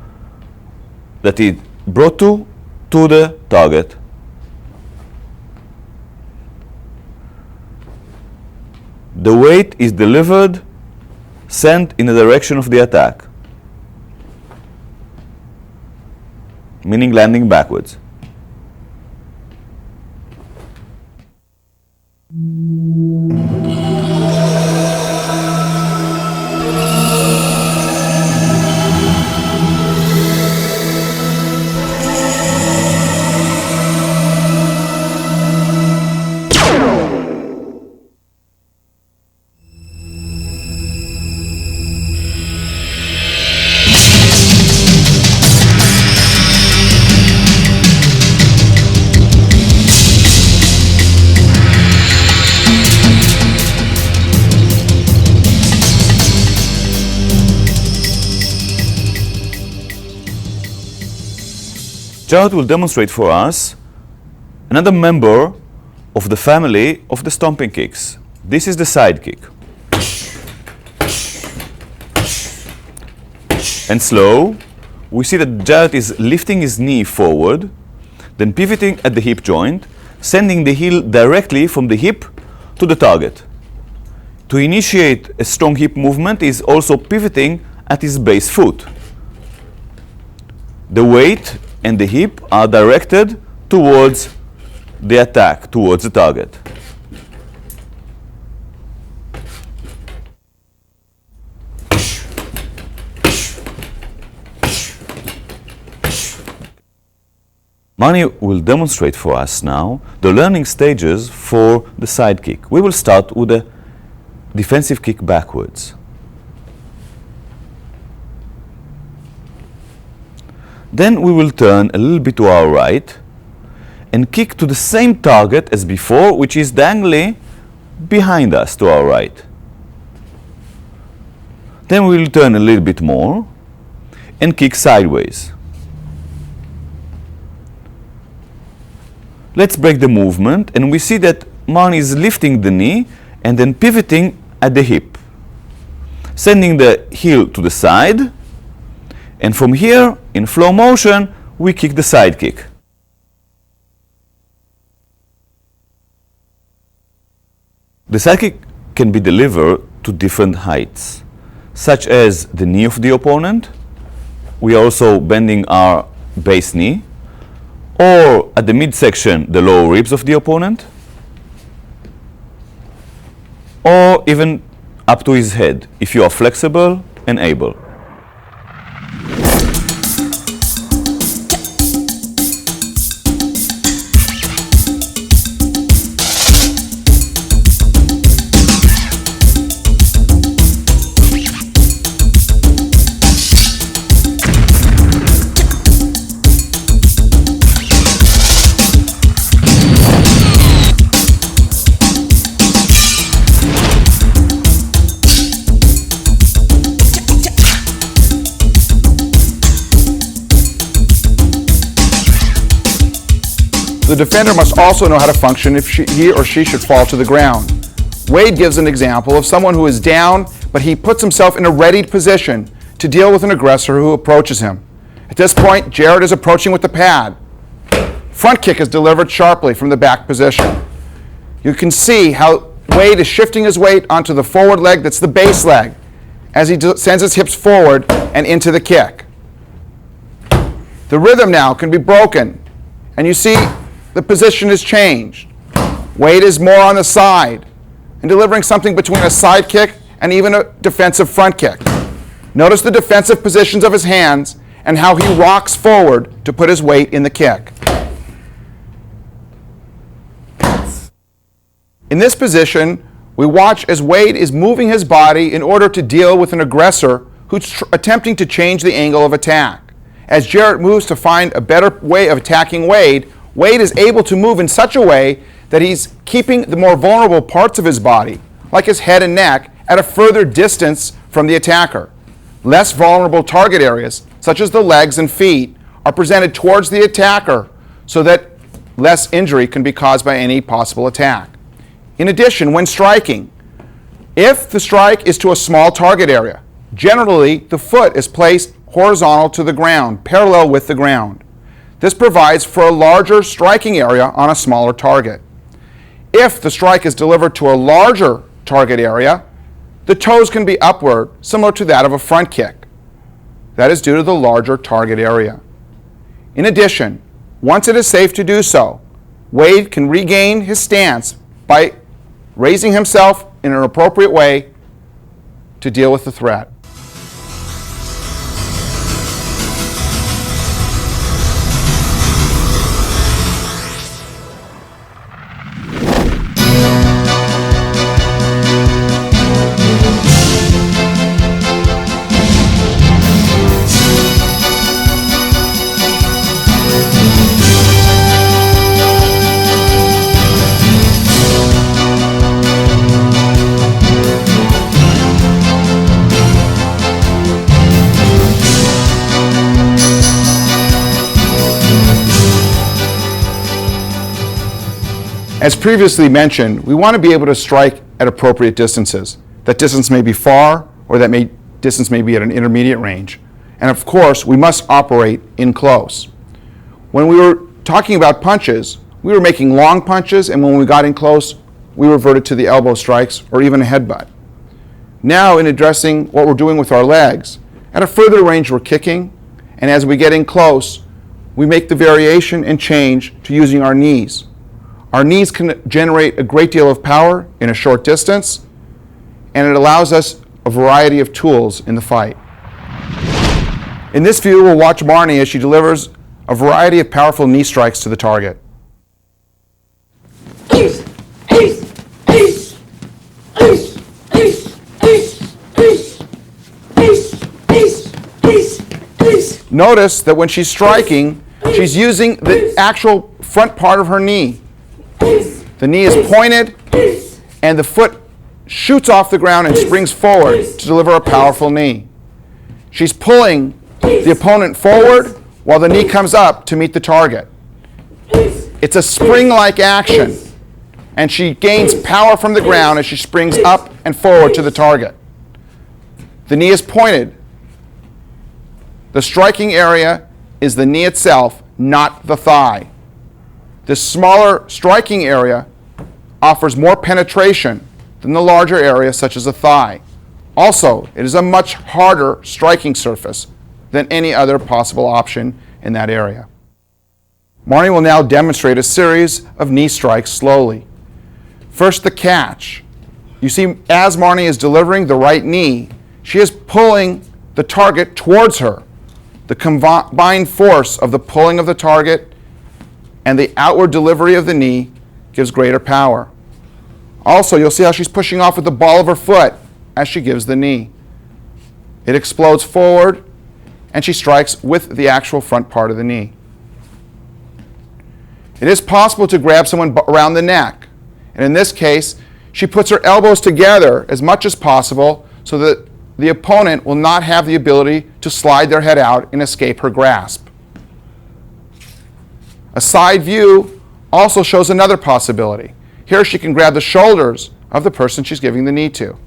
that it brought to the target. The weight is delivered, sent in the direction of the attack, meaning landing backwards. Jared will demonstrate for us another member of the family of the stomping kicks. This is the side kick. And slow, we see that Jared is lifting his knee forward, then pivoting at the hip joint, sending the heel directly from the hip to the target. To initiate a strong hip movement, he is also pivoting at his base foot. The weight and the hip are directed towards the attack, towards the target. Mani will demonstrate for us now the learning stages for the side kick. We will start with a defensive kick backwards. Then we will turn a little bit to our right and kick to the same target as before, which is diagonally behind us to our right. Then we will turn a little bit more and kick sideways. Let's break the movement, and we see that Mani is lifting the knee and then pivoting at the hip, sending the heel to the side, and from here, in flow motion, we kick the side kick. The side kick can be delivered to different heights, such as the knee of the opponent. We are also bending our base knee, or at the midsection, the lower ribs of the opponent, or even up to his head, if you are flexible and able. The defender must also know how to function if he or she should fall to the ground. Wade gives an example of someone who is down, but he puts himself in a readied position to deal with an aggressor who approaches him. At this point, Jared is approaching with the pad. Front kick is delivered sharply from the back position. You can see how Wade is shifting his weight onto the forward leg, that's the base leg, as he sends his hips forward and into the kick. The rhythm now can be broken, and you see the position has changed. Wade is more on the side and delivering something between a side kick and even a defensive front kick. Notice the defensive positions of his hands and how he rocks forward to put his weight in the kick. In this position, we watch as Wade is moving his body in order to deal with an aggressor who's attempting to change the angle of attack. As Jarrett moves to find a better way of attacking Wade, Wade is able to move in such a way that he's keeping the more vulnerable parts of his body, like his head and neck, at a further distance from the attacker. Less vulnerable target areas, such as the legs and feet, are presented towards the attacker so that less injury can be caused by any possible attack. In addition, when striking, if the strike is to a small target area, generally the foot is placed horizontal to the ground, parallel with the ground. This provides for a larger striking area on a smaller target. If the strike is delivered to a larger target area, the toes can be upward, similar to that of a front kick. That is due to the larger target area. In addition, once it is safe to do so, Wade can regain his stance by raising himself in an appropriate way to deal with the threat. As previously mentioned, we want to be able to strike at appropriate distances. That distance may be far, or that distance may be at an intermediate range. And of course, we must operate in close. When we were talking about punches, we were making long punches, and when we got in close, we reverted to the elbow strikes or even a headbutt. Now, in addressing what we're doing with our legs, at a further range we're kicking, and as we get in close, we make the variation and change to using our knees. Our knees can generate a great deal of power in a short distance, and it allows us a variety of tools in the fight. In this view, we'll watch Marnie as she delivers a variety of powerful knee strikes to the target. Notice that when she's striking, she's using the actual front part of her knee. The knee is pointed, and the foot shoots off the ground and springs forward to deliver a powerful knee. She's pulling the opponent forward while the knee comes up to meet the target. It's a spring-like action, and she gains power from the ground as she springs up and forward to the target. The knee is pointed. The striking area is the knee itself, not the thigh. This smaller striking area offers more penetration than the larger area, such as a thigh. Also, it is a much harder striking surface than any other possible option in that area. Marnie will now demonstrate a series of knee strikes slowly. First, the catch. You see, as Marnie is delivering the right knee, she is pulling the target towards her. The combined force of the pulling of the target and the outward delivery of the knee gives greater power. Also, you'll see how she's pushing off with the ball of her foot as she gives the knee. It explodes forward, and she strikes with the actual front part of the knee. It is possible to grab someone around the neck, and in this case, she puts her elbows together as much as possible so that the opponent will not have the ability to slide their head out and escape her grasp. A side view also shows another possibility. Here she can grab the shoulders of the person she's giving the knee to.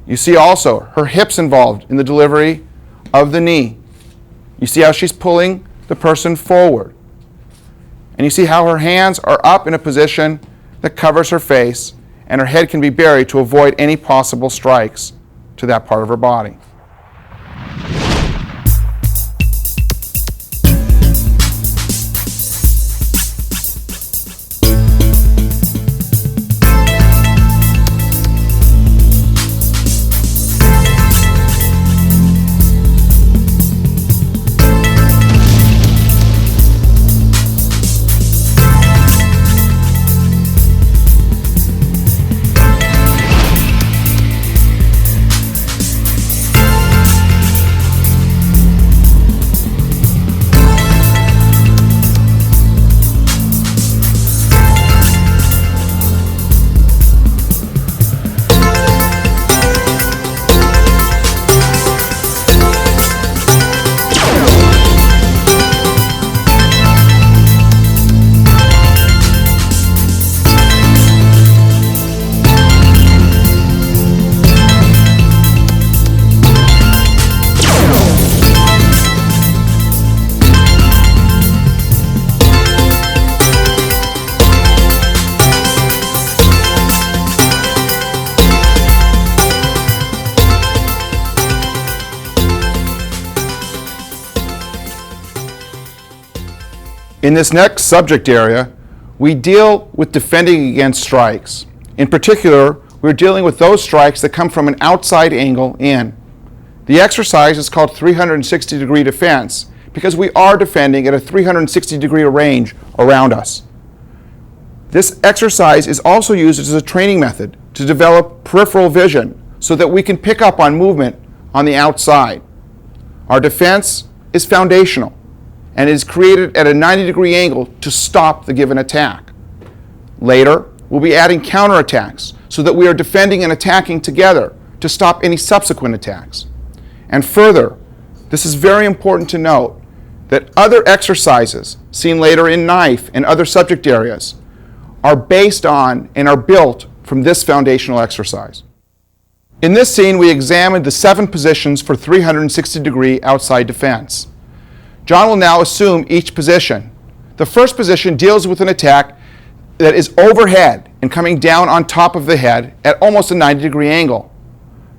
You see also her hips involved in the delivery of the knee. You see how she's pulling the person forward. And you see how her hands are up in a position that covers her face, and her head can be buried to avoid any possible strikes to that part of her body. In this next subject area, we deal with defending against strikes. In particular, we're dealing with those strikes that come from an outside angle in. The exercise is called 360-degree defense because we are defending at a 360-degree range around us. This exercise is also used as a training method to develop peripheral vision so that we can pick up on movement on the outside. Our defense is foundational and is created at a 90-degree angle to stop the given attack. Later, we'll be adding counterattacks so that we are defending and attacking together to stop any subsequent attacks. And further, this is very important to note that other exercises seen later in knife and other subject areas are based on and are built from this foundational exercise. In this scene, we examined the 7 positions for 360-degree outside defense. John will now assume each position. The first position deals with an attack that is overhead and coming down on top of the head at almost a 90-degree angle.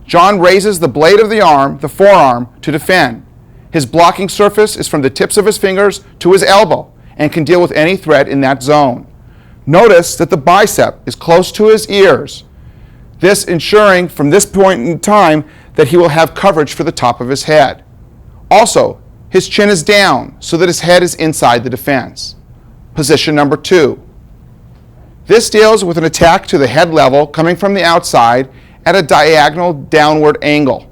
John raises the blade of the arm, the forearm, to defend. His blocking surface is from the tips of his fingers to his elbow and can deal with any threat in that zone. Notice that the bicep is close to his ears, this ensuring from this point in time that he will have coverage for the top of his head. Also, his chin is down so that his head is inside the defense. Position number 2. This deals with an attack to the head level coming from the outside at a diagonal downward angle.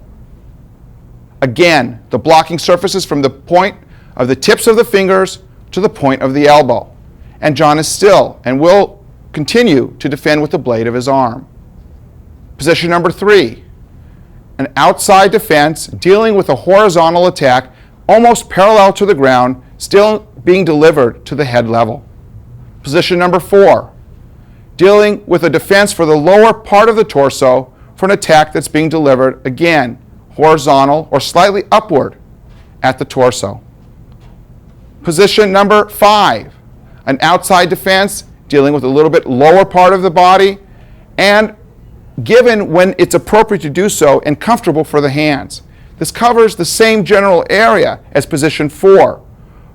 Again, the blocking surface is from the point of the tips of the fingers to the point of the elbow. And John is still and will continue to defend with the blade of his arm. Position number 3. An outside defense dealing with a horizontal attack almost parallel to the ground, still being delivered to the head level. Position number 4. Dealing with a defense for the lower part of the torso for an attack that's being delivered, again, horizontal or slightly upward at the torso. Position number 5. An outside defense dealing with a little bit lower part of the body and given when it's appropriate to do so and comfortable for the hands. This covers the same general area as position 4,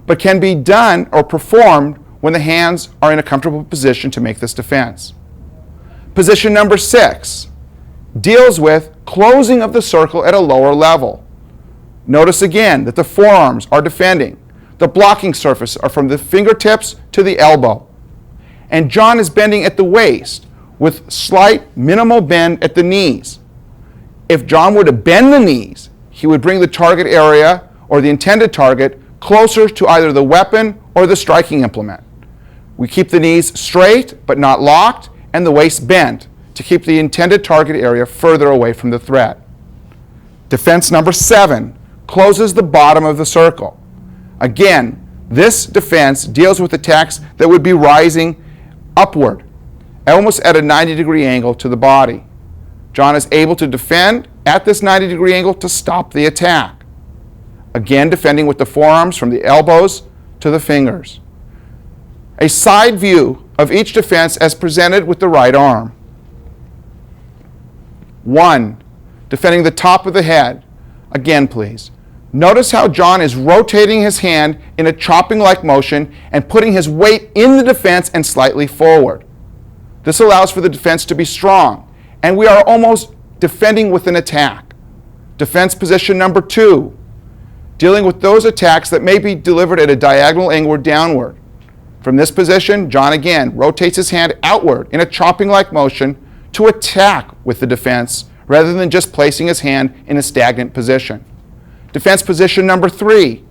but can be done or performed when the hands are in a comfortable position to make this defense. Position number 6 deals with closing of the circle at a lower level. Notice again that the forearms are defending. The blocking surface are from the fingertips to the elbow. And John is bending at the waist with slight minimal bend at the knees. If John were to bend the knees, he would bring the target area or the intended target closer to either the weapon or the striking implement. We keep the knees straight but not locked and the waist bent to keep the intended target area further away from the threat. Defense number 7 closes the bottom of the circle. Again, this defense deals with attacks that would be rising upward, almost at a 90-degree angle to the body. John is able to defend at this 90-degree angle to stop the attack. Again, defending with the forearms from the elbows to the fingers. A side view of each defense as presented with the right arm. 1. Defending the top of the head. Again, please. Notice how John is rotating his hand in a chopping-like motion and putting his weight in the defense and slightly forward. This allows for the defense to be strong, and we are almost defending with an attack. Defense position number 2, dealing with those attacks that may be delivered at a diagonal angle or downward. From this position, John again rotates his hand outward in a chopping-like motion to attack with the defense rather than just placing his hand in a stagnant position. Defense position number 3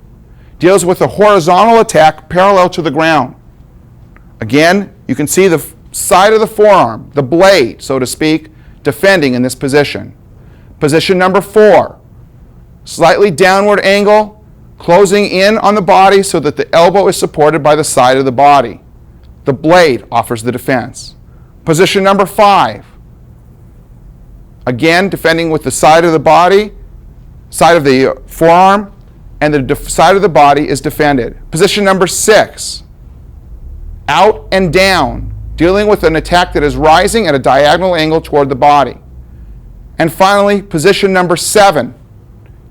deals with a horizontal attack parallel to the ground. Again, you can see the side of the forearm, the blade, so to speak, defending in this position. Position number 4, slightly downward angle, closing in on the body so that the elbow is supported by the side of the body. The blade offers the defense. Position number 5, again defending with the side of the body, side of the forearm, and the side of the body is defended. Position number 6, out and down, dealing with an attack that is rising at a diagonal angle toward the body. And finally, position number 7,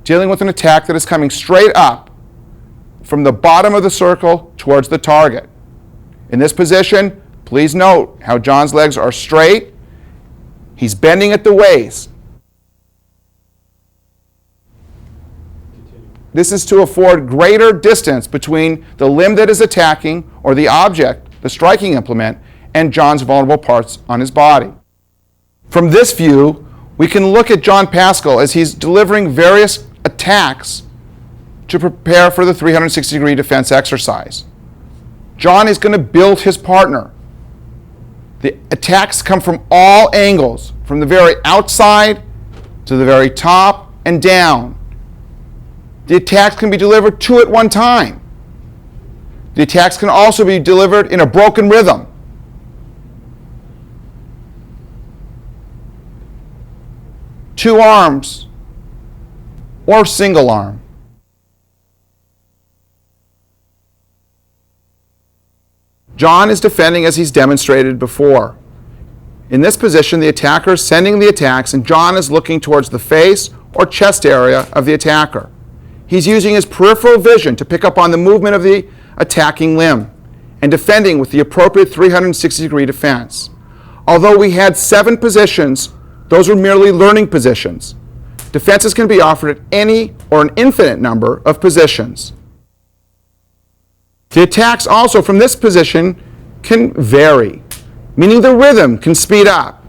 dealing with an attack that is coming straight up from the bottom of the circle towards the target. In this position, please note how John's legs are straight. He's bending at the waist. This is to afford greater distance between the limb that is attacking, or the object, the striking implement, and John's vulnerable parts on his body. From this view, we can look at John Pascal as he's delivering various attacks to prepare for the 360-degree defense exercise. John is going to build his partner. The attacks come from all angles, from the very outside to the very top and down. The attacks can be delivered two at one time. The attacks can also be delivered in a broken rhythm. Two arms or single arm. John is defending as he's demonstrated before. In this position, the attacker is sending the attacks, and John is looking towards the face or chest area of the attacker. He's using his peripheral vision to pick up on the movement of the attacking limb and defending with the appropriate 360-degree defense. Although we had 7 positions, those were merely learning positions. Defenses can be offered at any or an infinite number of positions. The attacks also from this position can vary, meaning the rhythm can speed up.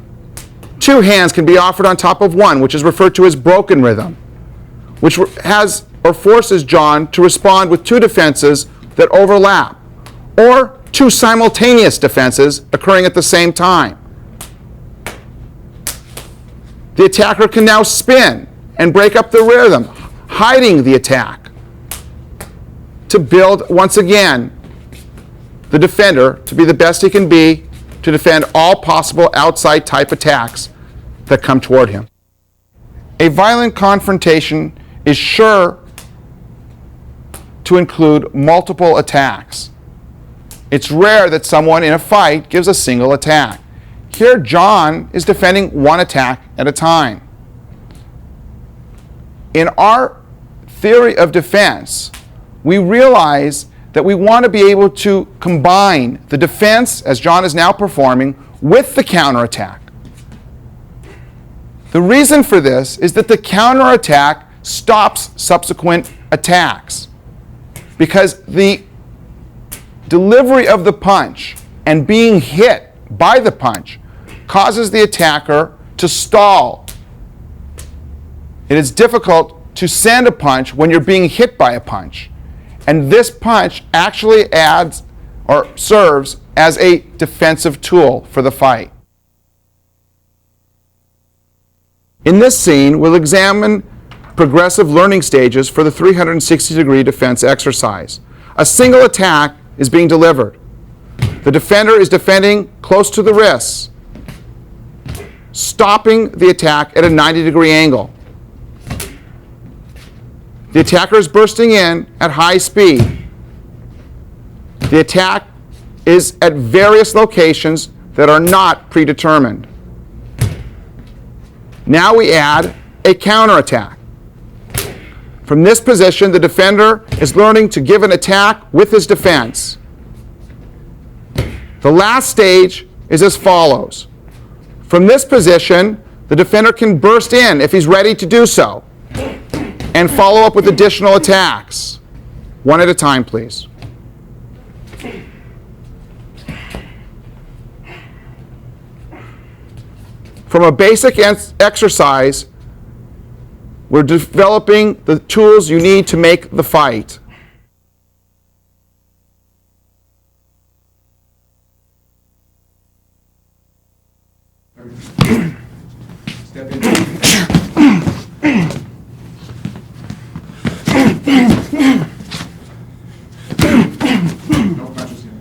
2 hands can be offered on top of one, which is referred to as broken rhythm, which has or forces John to respond with 2 defenses that overlap, or 2 simultaneous defenses occurring at the same time. The attacker can now spin and break up the rhythm, hiding the attack, to build, once again, the defender to be the best he can be to defend all possible outside type attacks that come toward him. A violent confrontation is sure to include multiple attacks. It's rare that someone in a fight gives a single attack. Here, John is defending 1 attack at a time. In our theory of defense, we realize that we want to be able to combine the defense, as John is now performing, with the counterattack. The reason for this is that the counterattack stops subsequent attacks, because the delivery of the punch and being hit by the punch causes the attacker to stall. It is difficult to send a punch when you're being hit by a punch. And this punch actually adds or serves as a defensive tool for the fight. In this scene, we'll examine progressive learning stages for the 360-degree defense exercise. A single attack is being delivered. The defender is defending close to the wrists, stopping the attack at a 90-degree angle. The attacker is bursting in at high speed. The attack is at various locations that are not predetermined. Now we add a counterattack. From this position, the defender is learning to give an attack with his defense. The last stage is as follows. From this position, the defender can burst in if he's ready to do so, and follow up with additional attacks. 1 at a time, please. From a basic exercise, we're developing the tools you need to make the fight. Step in. No punches here.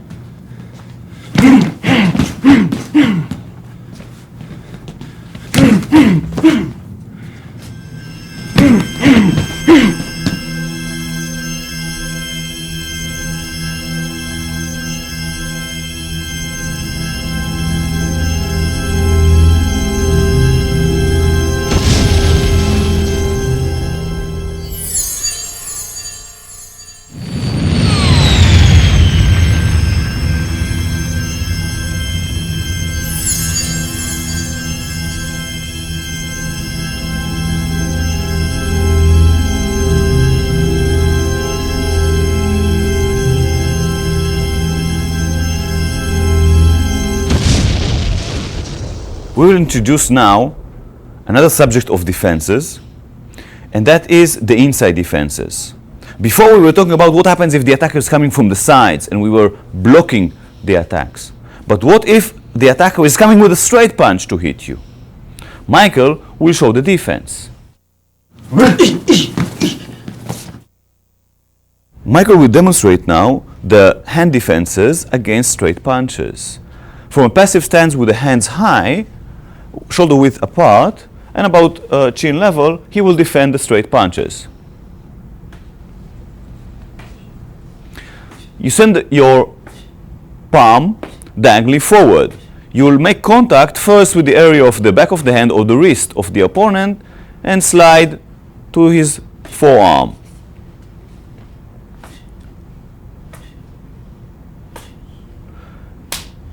we will introduce now another subject of defenses, and that is the inside defenses. Before we were talking about what happens if the attacker is coming from the sides and we were blocking the attacks. But what if the attacker is coming with a straight punch to hit you? Michael will show the defense. Michael will demonstrate now the hand defenses against straight punches. From a passive stance with the hands high, shoulder width apart, and about chin level, he will defend the straight punches. You send your palm diagonally forward. You will make contact first with the area of the back of the hand or the wrist of the opponent and slide to his forearm.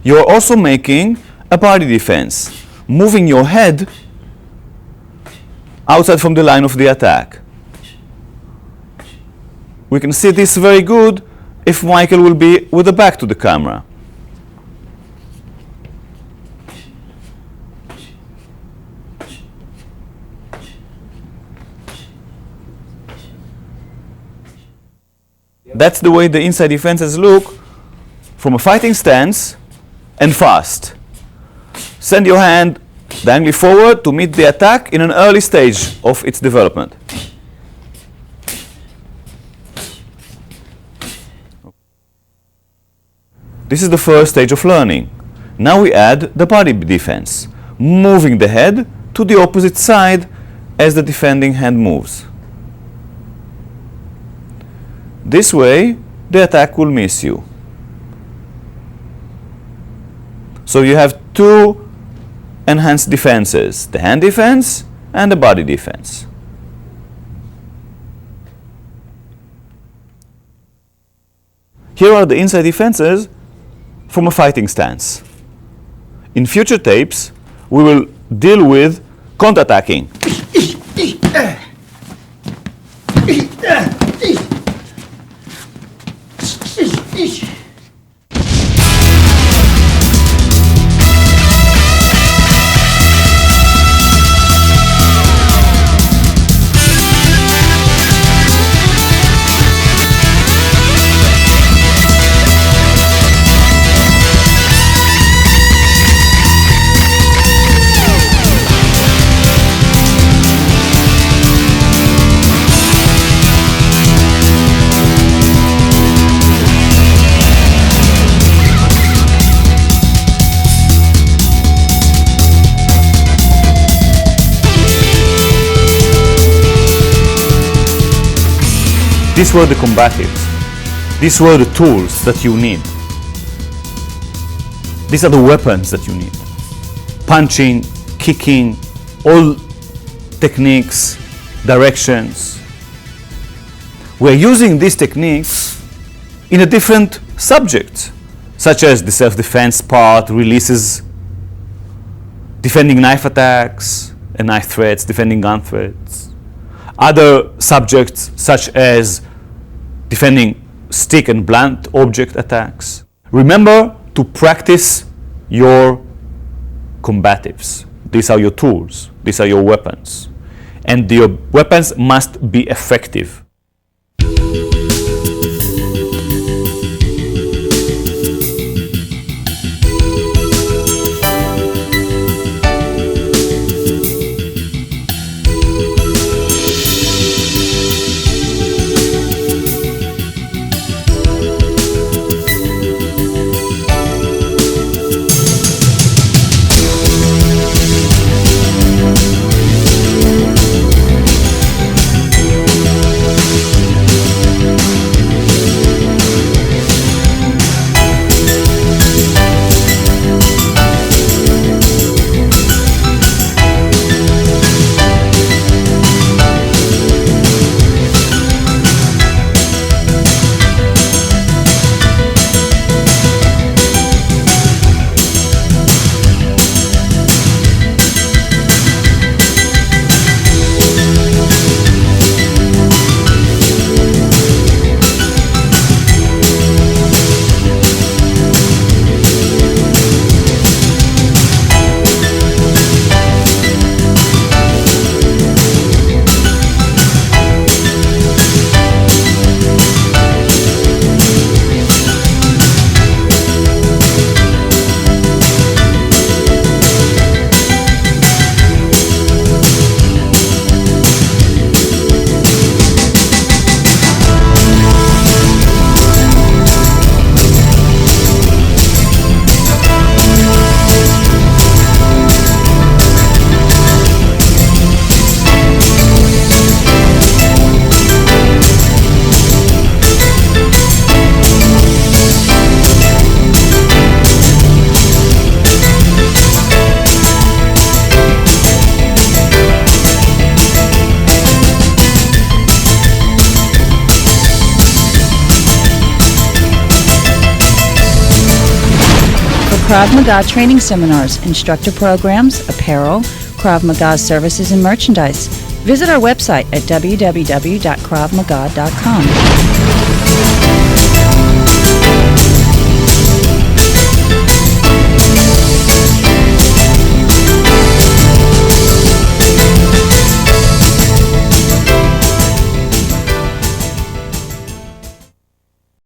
You are also making a body defense, moving your head outside from the line of the attack. We can see this very good if Michael will be with the back to the camera. That's the way the inside defenses look from a fighting stance and fast. Send your hand diagonally forward to meet the attack in an early stage of its development. This is the first stage of learning. Now we add the body defense, moving the head to the opposite side as the defending hand moves. This way, the attack will miss you. So you have two enhanced defenses, the hand defense and the body defense. Here are the inside defenses from a fighting stance. In future tapes, we will deal with counterattacking. These were the combatives. These were the tools that you need. These are the weapons that you need. Punching, kicking, all techniques, directions. We're using these techniques in a different subject, such as the self-defense part, releases, defending knife attacks and knife threats, defending gun threats. Other subjects such as defending stick and blunt object attacks. Remember to practice your combatives. These are your tools. These are your weapons. And your weapons must be effective. Krav Maga training seminars, instructor programs, apparel, Krav Maga services and merchandise. Visit our website at www.kravmaga.com.